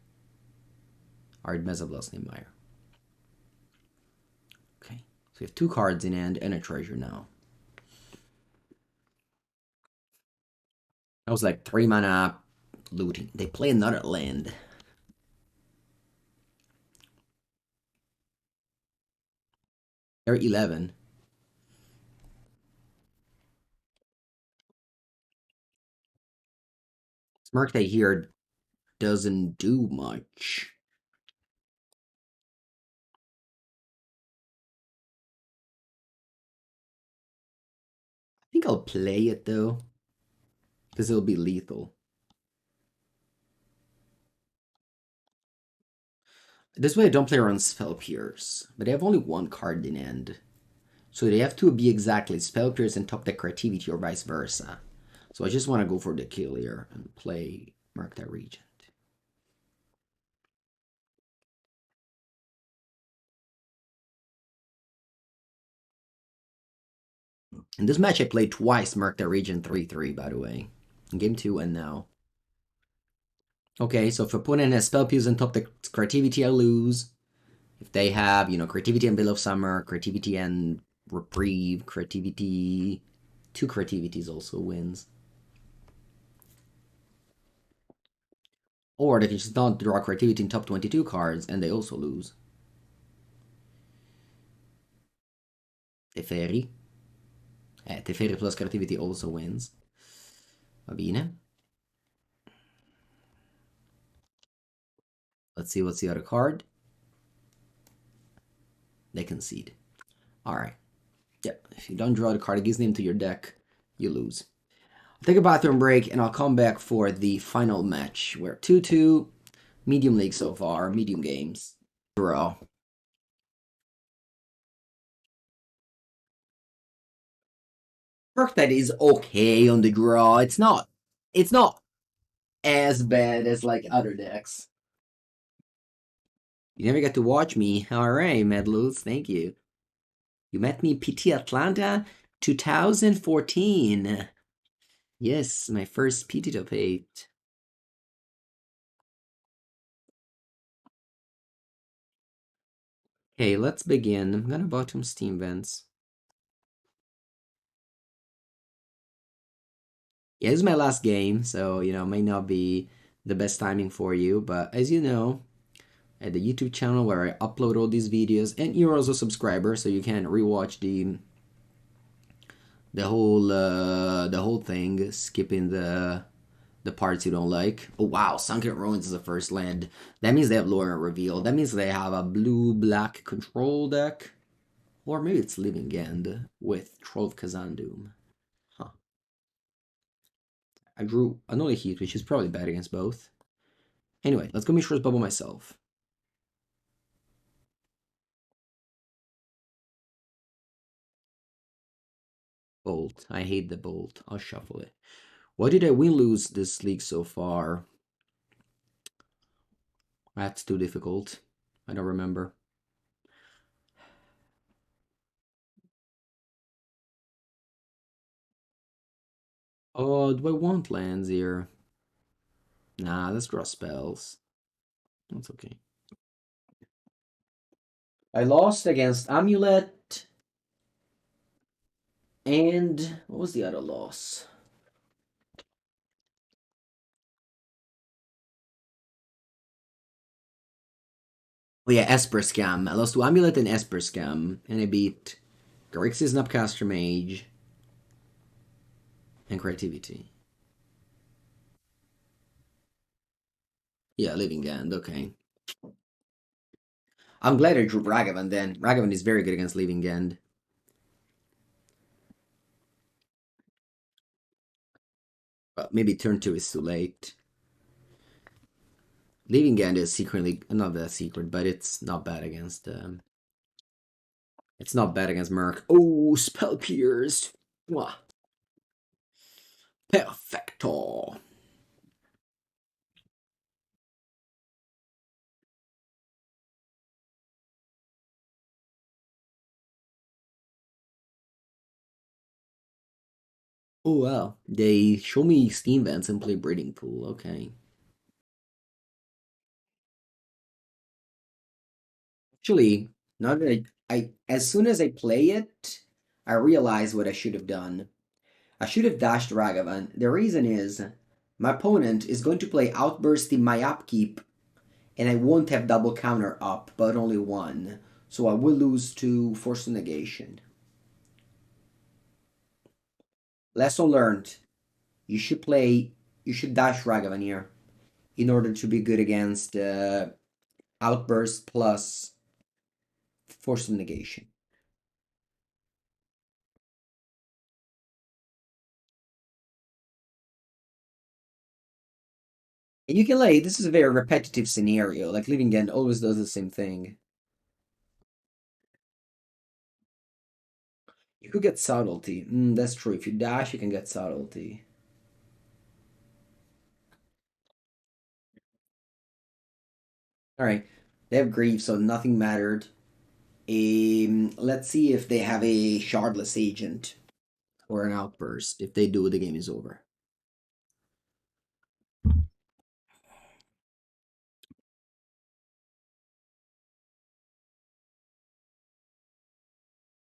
Ard Mezablas Nimble. Okay. So you have 2 cards in hand and a treasure now. That was like 3 mana looting. They play another land. They're 11. Murktide here doesn't do much. I think I'll play it though, because it'll be lethal. This way I don't play around Spell Pierce, but they have only 1 card in hand. So they have to be exactly Spell Pierce and top deck Creativity or vice versa. So I just want to go for the kill here and play Murktide Regent. In this match I played twice Murktide Regent 3/3, by the way. In game 2 and now. Okay, so if opponent has Spell Pierce and top deck Creativity, I lose. If they have, Creativity and Bill of Summer, Creativity and Reprieve, Creativity, 2 Creativities also wins. Or they can just not draw Creativity in top 22 cards and they also lose. Teferi. Teferi plus Creativity also wins. Va bene. Let's see what's the other card. They concede. Alright. Yep. If you don't draw the card that gives name to your deck, you lose. I'll take a bathroom break and I'll come back for the final match. We're 2-2. Medium league so far. Medium games. Draw. Murktide is okay on the draw. It's not as bad as like other decks. You never get to watch me. Alright, Medloos, thank you. You met me PT Atlanta 2014. Yes, my first PT top 8. Okay, let's begin. I'm gonna bottom Steam Vents. Yeah, this is my last game, so, you know, may not be the best timing for you, but as you know, at the YouTube channel where I upload all these videos, and you're also a subscriber, so you can rewatch the whole thing, skipping the parts you don't like. Oh wow, Sunken Ruins is the first land. That means they have Lore and Reveal. That means they have a blue-black control deck. Or maybe it's Living End with Troll of Khazad-dûm. Huh. I drew Unholy Heat, which is probably bad against both. Anyway, let's go Mishra's Bubble myself. Bolt. I hate the Bolt. I'll shuffle it. What did I win-lose this league so far? That's too difficult. I don't remember. Oh, do I want lands here? Nah, let's draw spells. That's okay. I lost against Amulet. And what was the other loss? Oh yeah, Esper Scam. I lost to Amulet and Esper Scam. And I beat Grixis and Upcaster Mage. And Creativity. Yeah, Living End, okay. I'm glad I drew Ragavan then. Ragavan is very good against Living End. But maybe turn 2 is too late. Living End is secretly, not that secret, but it's not bad against, it's not bad against Merc. Oh, Spell Pierced. Mwah. Perfecto. Oh wow, they show me Steam Vents and play Breeding Pool, okay. Actually, now that as soon as I play it, I realize what I should have done. I should have dashed Ragavan. The reason is, my opponent is going to play Outburst in my upkeep, and I won't have double counter up, but only one. So I will lose to Force of Negation. Lesson learned. You should dash Ragavan here in order to be good against Outburst plus Force of Negation. And you can this is a very repetitive scenario. Like Living End always does the same thing. You could get Subtlety. That's true. If you dash, you can get Subtlety. Alright. They have Grief, so nothing mattered. Let's see if they have a Shardless Agent or an Outburst. If they do, the game is over.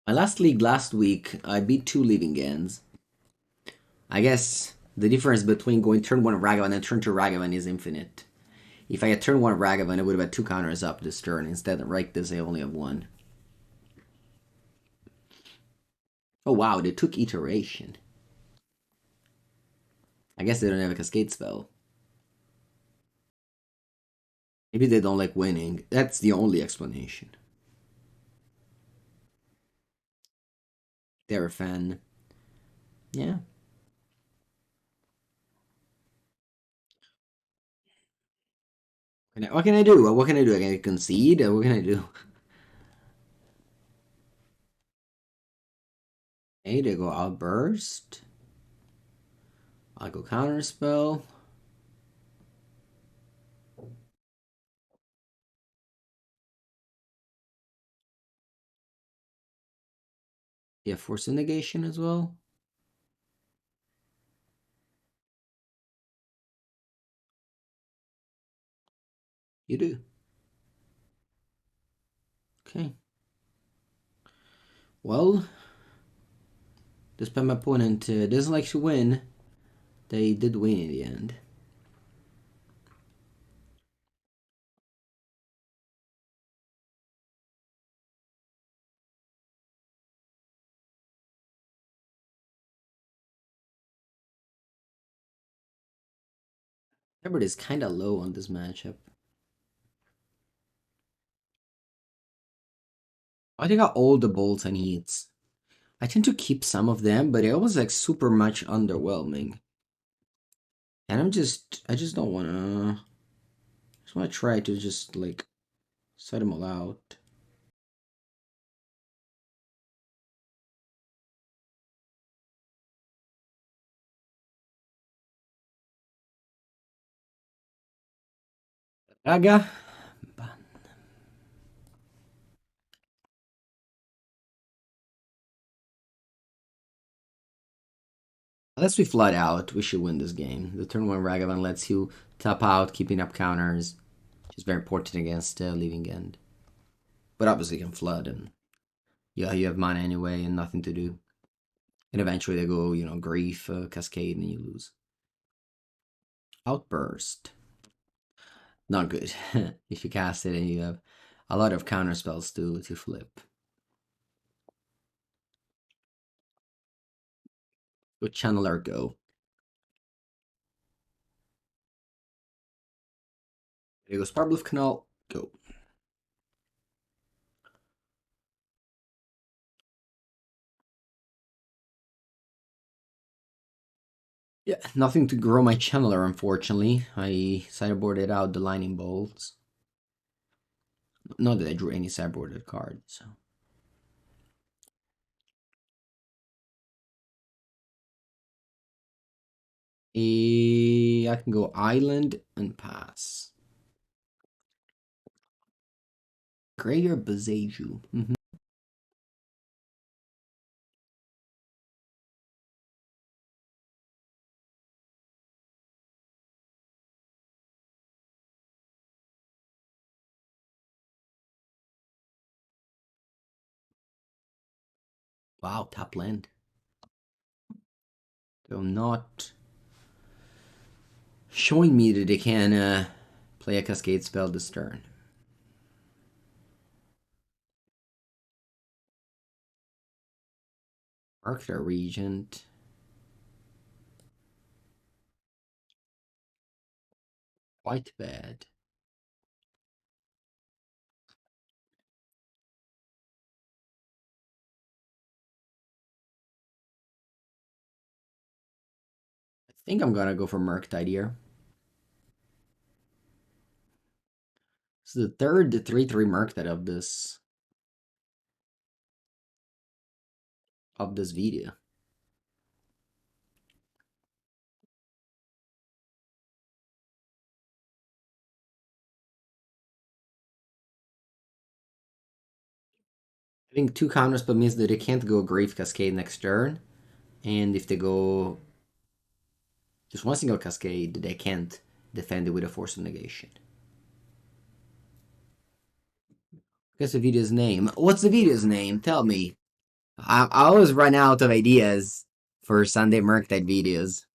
My last league last week, I beat 2 Living Ends. I guess the difference between going turn 1 Ragavan and turn 2 Ragavan is infinite. If I had turn 1 Ragavan, I would have had 2 counters up this turn. Instead, right this, I only have 1. Oh wow, they took Iteration. I guess they don't have a Cascade spell. Maybe they don't like winning. That's the only explanation. They're a fan. Yeah. What can I do? What can I do? I can concede? What can I do? Okay, they go Outburst. I'll go Counterspell. Yeah, Force of Negation as well. You do. Okay. Well, despite my opponent doesn't like to win, they did win in the end. Everybody is kind of low on this matchup. I think I got all the bolts and heats. I tend to keep some of them, but it was like super much underwhelming. And I just don't wanna, just wanna try to just like set them all out. Raga. Unless we flood out, we should win this game. The turn one Ragavan lets you tap out, keeping up counters, which is very important against leaving end. But obviously you can flood and yeah, you have mana anyway and nothing to do. And eventually they go, you know, Grief, Cascade, and you lose. Outburst. Not good. If you cast it and you have a lot of counter spells to flip. With Channeler go. There you go, Spirebluff Canal, go. Yeah, nothing to grow my Channeler, unfortunately. I sideboarded out the Lightning Bolts. Not that I drew any sideboarded cards, so. I can go Island and pass. Greater Bazeju. Wow, top land. They're not showing me that they can play a Cascade spell this turn. Murktide Regent. Quite bad. I think I'm gonna go for Murktide here. This is the third 3/3 Murktide of this video. I think 2 counters but means that they can't go Grave Cascade next turn. And if they go just one single Cascade, they can't defend it with a Force of Negation. What's the video's name? What's the video's name? Tell me. I always run out of ideas for Sunday Murktide videos.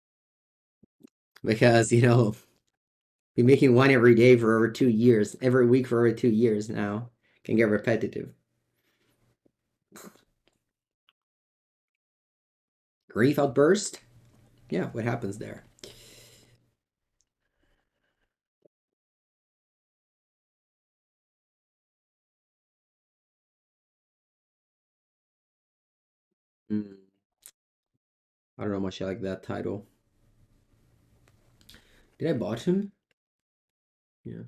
Because, you know, be making one every day for over 2 years. Every week for over 2 years now. Can get repetitive. Grief Outburst? Yeah, what happens there? Mm, I don't know much I like that title. Did I bought him? Yeah.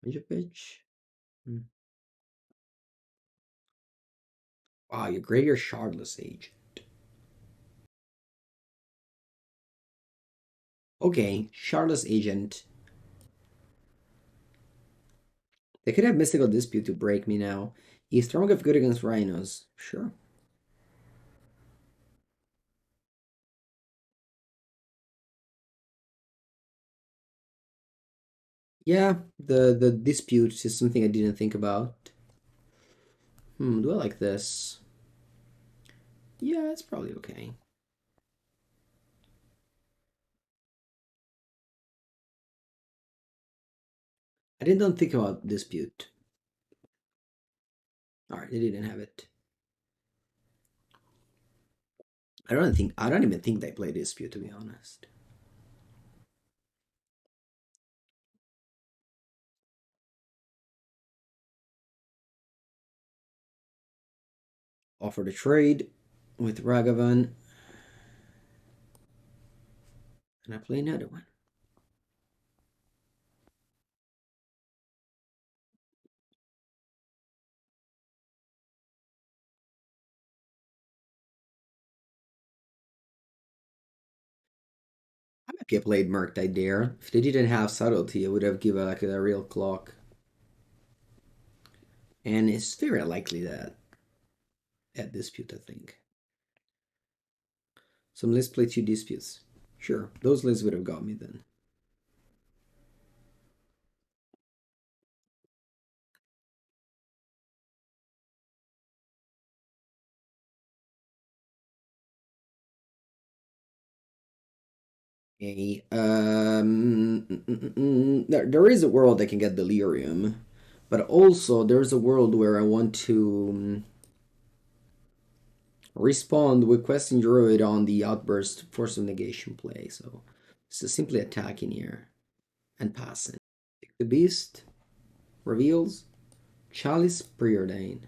Major pitch. Mm. Wow, you grade your Shardless Agent. Okay, Shardless Agent. They could have Mystical Dispute to break me now. He's strong if good against Rhinos. Sure. Yeah, the dispute is something I didn't think about. Do I like this? Yeah, it's probably okay. I didn't think about dispute. Alright, they didn't have it. I don't even think they play dispute, to be honest. Offer the trade with Ragavan. And I play another one. I might have played Murktide there. If they didn't have Subtlety, I would have given like a real clock. And it's very likely that at dispute, I think. Some lists play two disputes. Sure, those lists would have got me then. Okay. There is a world I can get Delirium, but also there's a world where I want to respond with Questing Druid on the Outburst Force of Negation play. So this is simply attacking here and passing. The Beast reveals Chalice Preordain.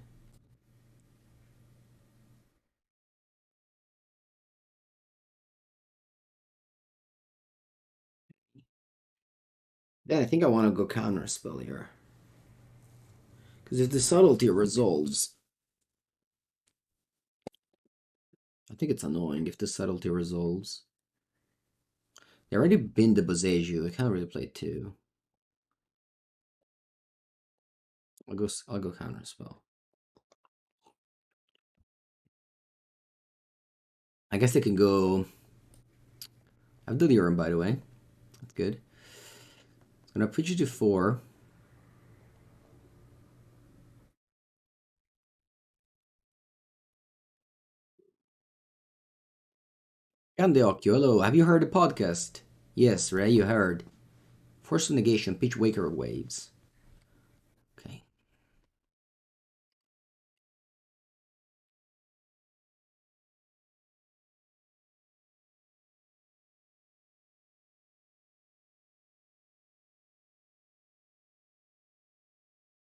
Then I think I want to go Counterspell here. Because if the Subtlety resolves, I think it's annoying if the Subtlety resolves. They already binned the Boseiju. I can't really play two. I'll go Counterspell. I guess they can go. I have Delirium, by the way. That's good. I'm gonna put you to 4. And the Occhio, hello. Have you heard the podcast? Yes, Ray, you heard. Force of Negation, Pitch Waker Waves. Okay.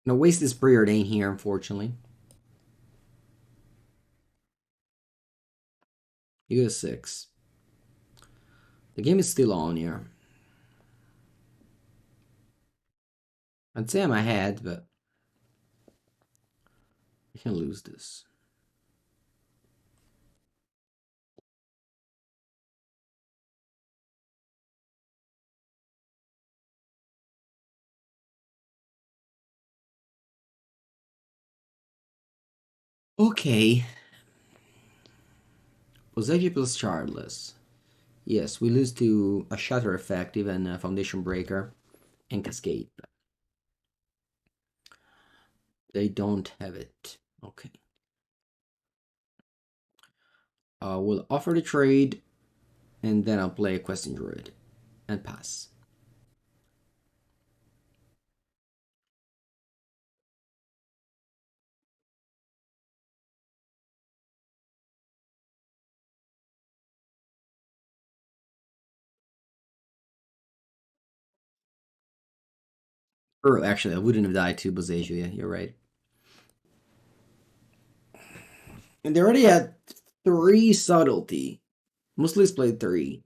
No waste this Preordain here, unfortunately. You go 6. The game is still on here. I'd say I'm ahead, but I can lose this. Okay. Possession plus Chardless. Yes, we lose to a Shatter Effective and a Foundation Breaker and Cascade. They don't have it. Okay. We'll offer the trade, and then I'll play a Questing Druid and pass. Or actually, I wouldn't have died to Boseiju. Yeah, you're right. And they already had 3 Subtlety. Mostly played 3.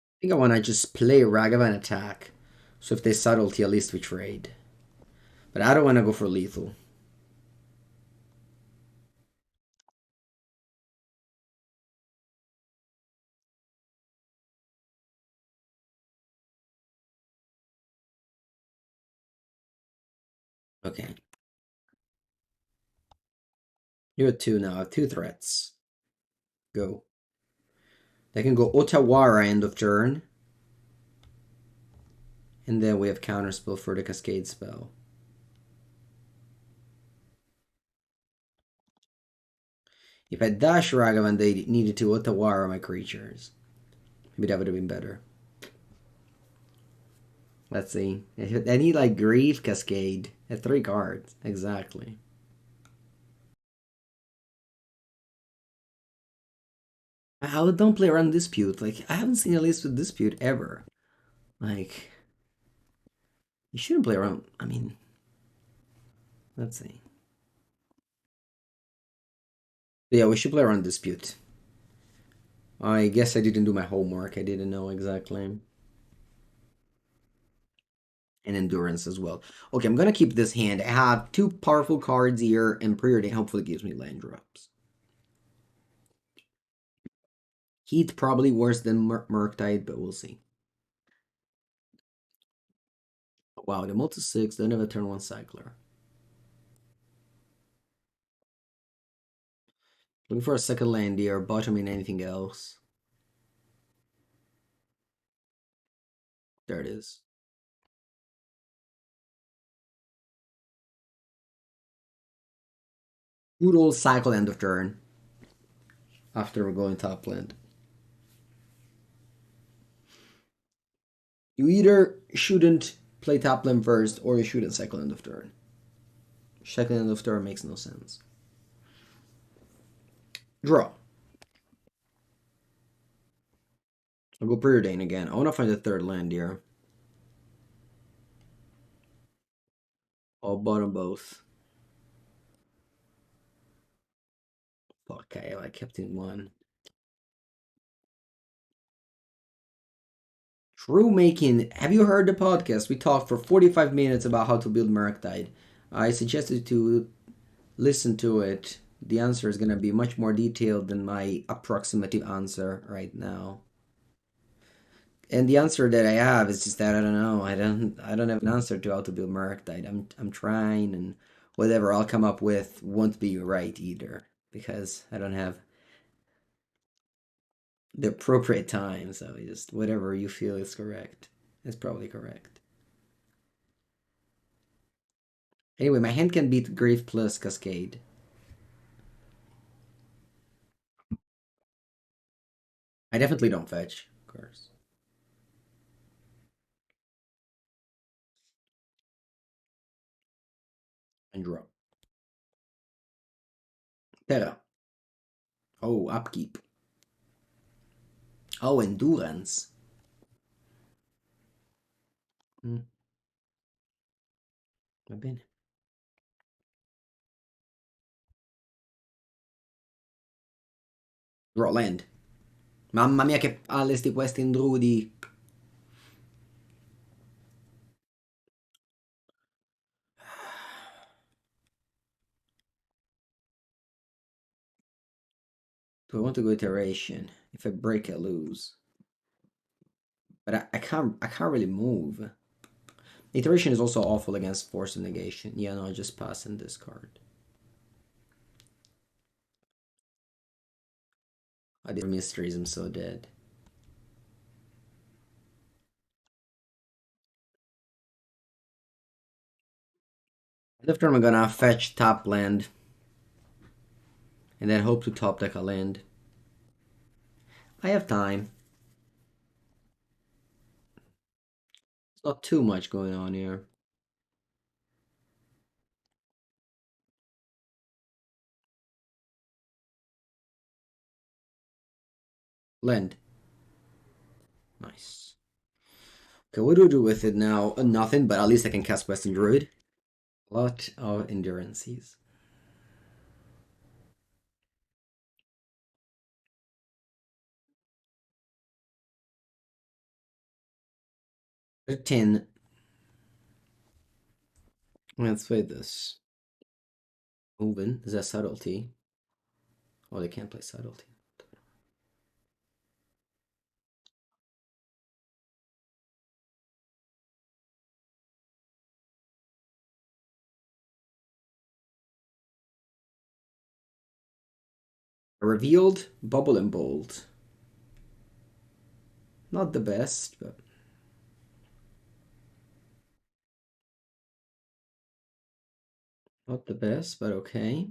I think I want to just play Ragavan attack. So if they Subtlety, at least we trade. But I don't want to go for lethal. Okay. You're at 2 now. I have 2 threats. Go. They can go Otawara end of turn. And then we have Counterspell for the Cascade spell. If I dash Ragavan, they needed to Otawara my creatures. Maybe that would have been better. Let's see. I need like Grief Cascade at 3 cards. Exactly. I don't play around Dispute. Like, I haven't seen a list with Dispute ever. Like, you shouldn't play around. I mean, let's see. Yeah, we should play around Dispute. I guess I didn't do my homework. I didn't know exactly. And Endurance as well. Okay, I'm gonna keep this hand. I have 2 powerful cards here, and Preordain hopefully gives me land drops. Heat probably worse than Murktide, but we'll see. Wow, the multi-6, don't have a turn 1 cycler. Looking for a second land here, bottoming anything else. There it is. Good old cycle end of turn. After we're going top land. You either shouldn't play top land first, or you shouldn't cycle end of turn. Second end of turn makes no sense. Draw. I'll go Preordain again. I want to find the third land here. I'll bottom both. Okay, I kept in one. True making. Have you heard the podcast? We talked for 45 minutes about how to build Murktide. I suggested to listen to it. The answer is going to be much more detailed than my approximative answer right now. And the answer that I have is just that I don't know. I don't have an answer to how to build Murktide. I'm trying, and whatever I'll come up with won't be right either, because I don't have the appropriate time. So just whatever you feel is correct is probably correct. Anyway, my hand can beat Grave plus Cascade. I definitely don't fetch, of course. And draw. Terra. Oh, upkeep. Oh, endurance. Hmm. Va bene. Draw land. Mamma mia che palle sti Questing Druid. Do I want to go iteration? If I break, I lose. But I can't really move. Iteration is also awful against force of negation. Yeah, no, I just pass and discard. I did mysteries, I'm so dead. After I'm gonna fetch top land. And then hope to top deck a land. I have time. There's not too much going on here. Land. Nice. Okay, what do we do with it now? Nothing, but at least I can cast Questing Druid. A lot of endurances. A 10. Let's play this. Moving. Is that subtlety? Oh, they can't play subtlety. Revealed Bubble and Bold. Not the best, but not the best, but okay.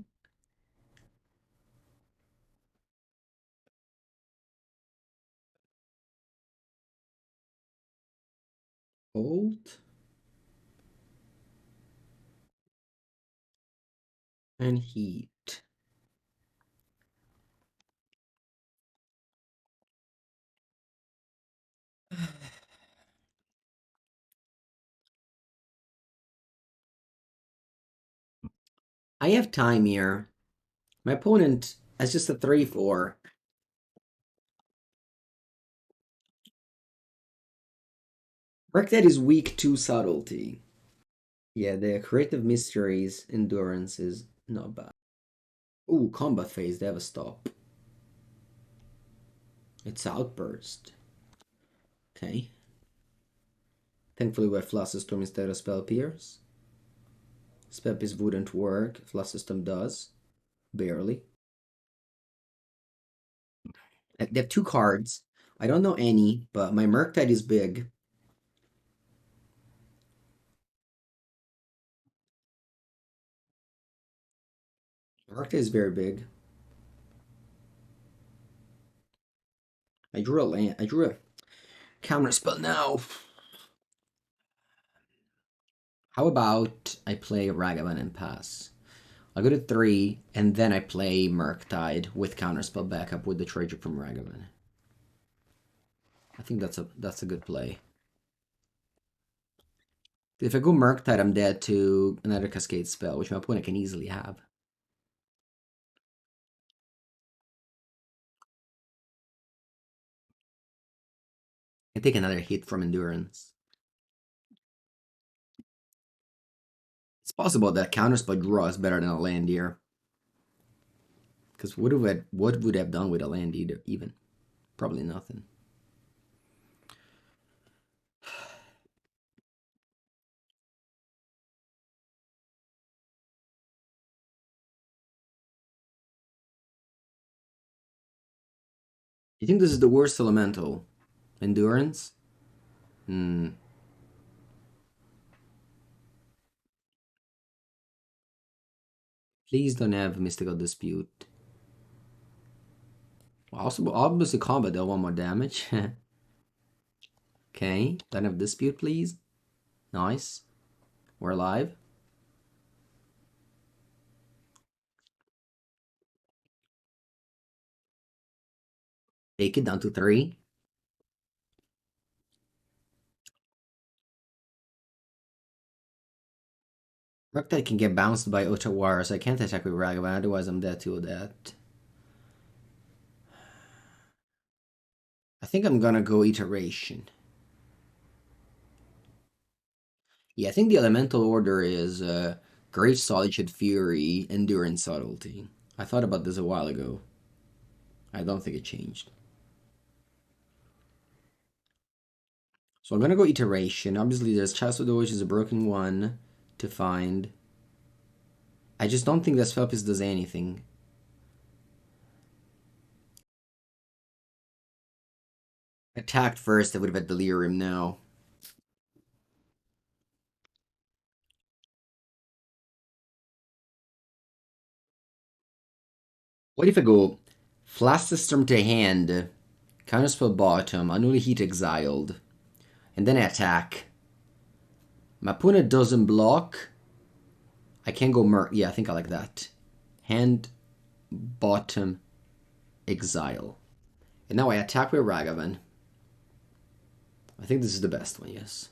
Bold and Heat. I have time here. My opponent has just a 3/4. Murktide is weak to subtlety. Yeah, the creative mysteries endurance is not bad. Ooh, combat phase, they have a stop. It's outburst. Okay. Thankfully we have Flusterstorm instead of Spell Pierce. Spell Pierce wouldn't work. Flusterstorm does. Barely. They have 2 cards. I don't know any, but my Murktide is big. Murktide is very big. I drew a land. I drew a Counterspell now. How about I play Ragavan and pass? I go to 3, and then I play Murktide with Counterspell backup with the treasure from Ragavan. I think that's a good play. If I go Murktide, I'm dead to another Cascade spell, which my opponent can easily have. I take another hit from Endurance. It's possible that Counterspell draw is better than a land here. Because what would I have done with a land either, even? Probably nothing. You think this is the worst elemental? Endurance? Hmm. Please don't have Mystical Dispute. Also, obviously combat deal 1 more damage. Okay, don't have Dispute, please. Nice. We're alive. Take it down to 3. Murktide can get bounced by Otawara, so I can't attack with Ragavan, otherwise I'm dead to that. I think I'm gonna go Iteration. Yeah, I think the elemental order is Great Solitude, Fury, Endurance, Subtlety. I thought about this a while ago. I don't think it changed. So I'm gonna go Iteration. Obviously there's Chalice, which is a broken one to find. I just don't think that Spellpiece does anything. Attacked first, I would have had Delirium now. What if I go Flusterstorm to hand, Counterspell bottom, Unholy Heat exiled, and then I attack. My opponent doesn't block. I can go yeah, I think I like that. Hand, bottom, exile. And now I attack with Ragavan. I think this is the best one, yes.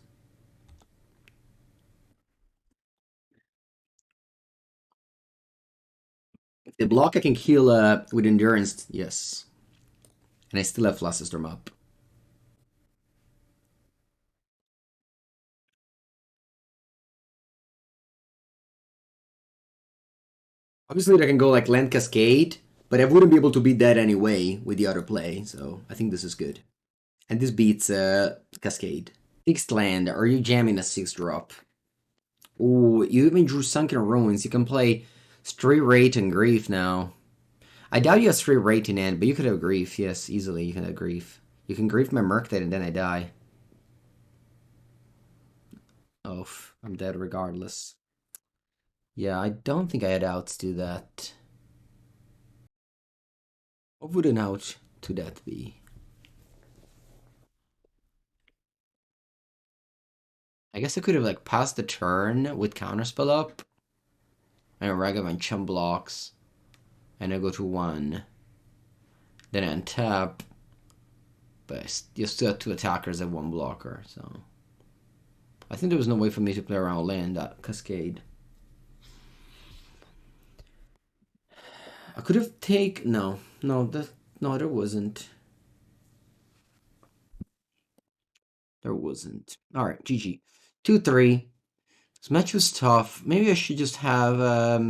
If they block, I can heal with Endurance, yes. And I still have Flusterstorm up. Obviously, they can go like Land Cascade, but I wouldn't be able to beat that anyway with the other play, so I think this is good. And this beats Cascade. Fixed land, are you jamming a 6-drop? Oh, you even drew Sunken Ruins. You can play Straight Rate and Grief now. I doubt you have Straight Rate in end, but you could have Grief. Yes, easily you can have Grief. You can Grief my Murktide and then I die. Oh, I'm dead regardless. Yeah, I don't think I had outs to that. What would an out to that be? I guess I could have like passed the turn with Counterspell up. And Ragavan chump blocks. And I go to 1. Then I untap. But you still have 2 attackers and 1 blocker, so. I think there was no way for me to play around land that Cascade. I could have taken no, there wasn't. There wasn't. All right, GG. 2-3. This match was tough. Maybe I should just have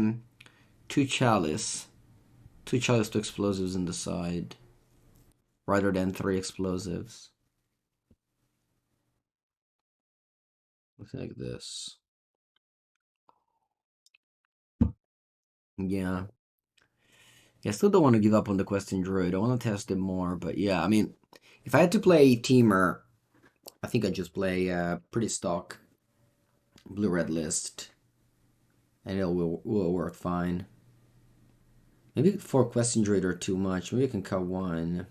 2 Chalice. 2 Chalice, 2 explosives in the side. Rather than 3 explosives. Looks like this. Yeah. I still don't want to give up on the Questing Druid. I want to test it more, but yeah, I mean, if I had to play Teamer, I think I'd just play pretty stock blue-red list, and it will work fine. Maybe 4 Questing Druid are too much. Maybe I can cut 1.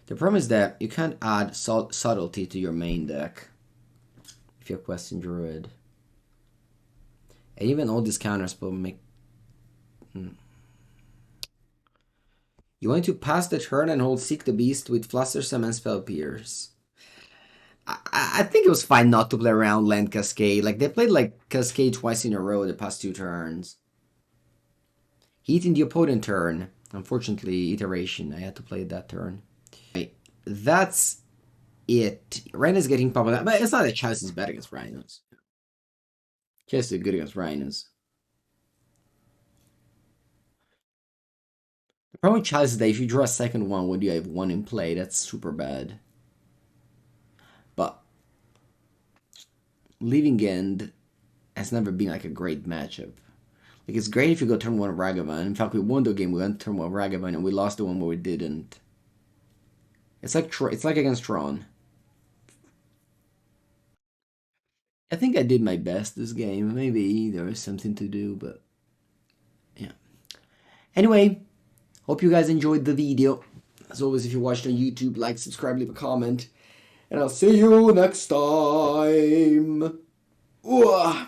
The problem is that you can't add Subtlety to your main deck if you have Questing Druid. And even all these Counterspell make... You want to pass the turn and hold Seek the Beast with Flusterstorm and Spell Pierce. I think it was fine not to play around Land Cascade. Like, they played like Cascade twice in a row the past 2 turns. Heat in the opponent turn. Unfortunately, Iteration. I had to play that turn. Okay, that's it. Rhinos getting popular. But it's not that Chalice is bad against Rhinos. Chalice is good against Rhinos. The problem with Chalice is that if you draw a second one when you have 1 in play, that's super bad. But Leaving End has never been like a great matchup. Like, it's great if you go turn 1 Ragavan. In fact, we won the game, we went turn 1 Ragavan, and we lost the one where we didn't. It's like against Tron. I think I did my best this game. Maybe there is something to do, but yeah. Anyway, hope you guys enjoyed the video. As always, if you watched on YouTube, like, subscribe, leave a comment. And I'll see you next time. Ooh.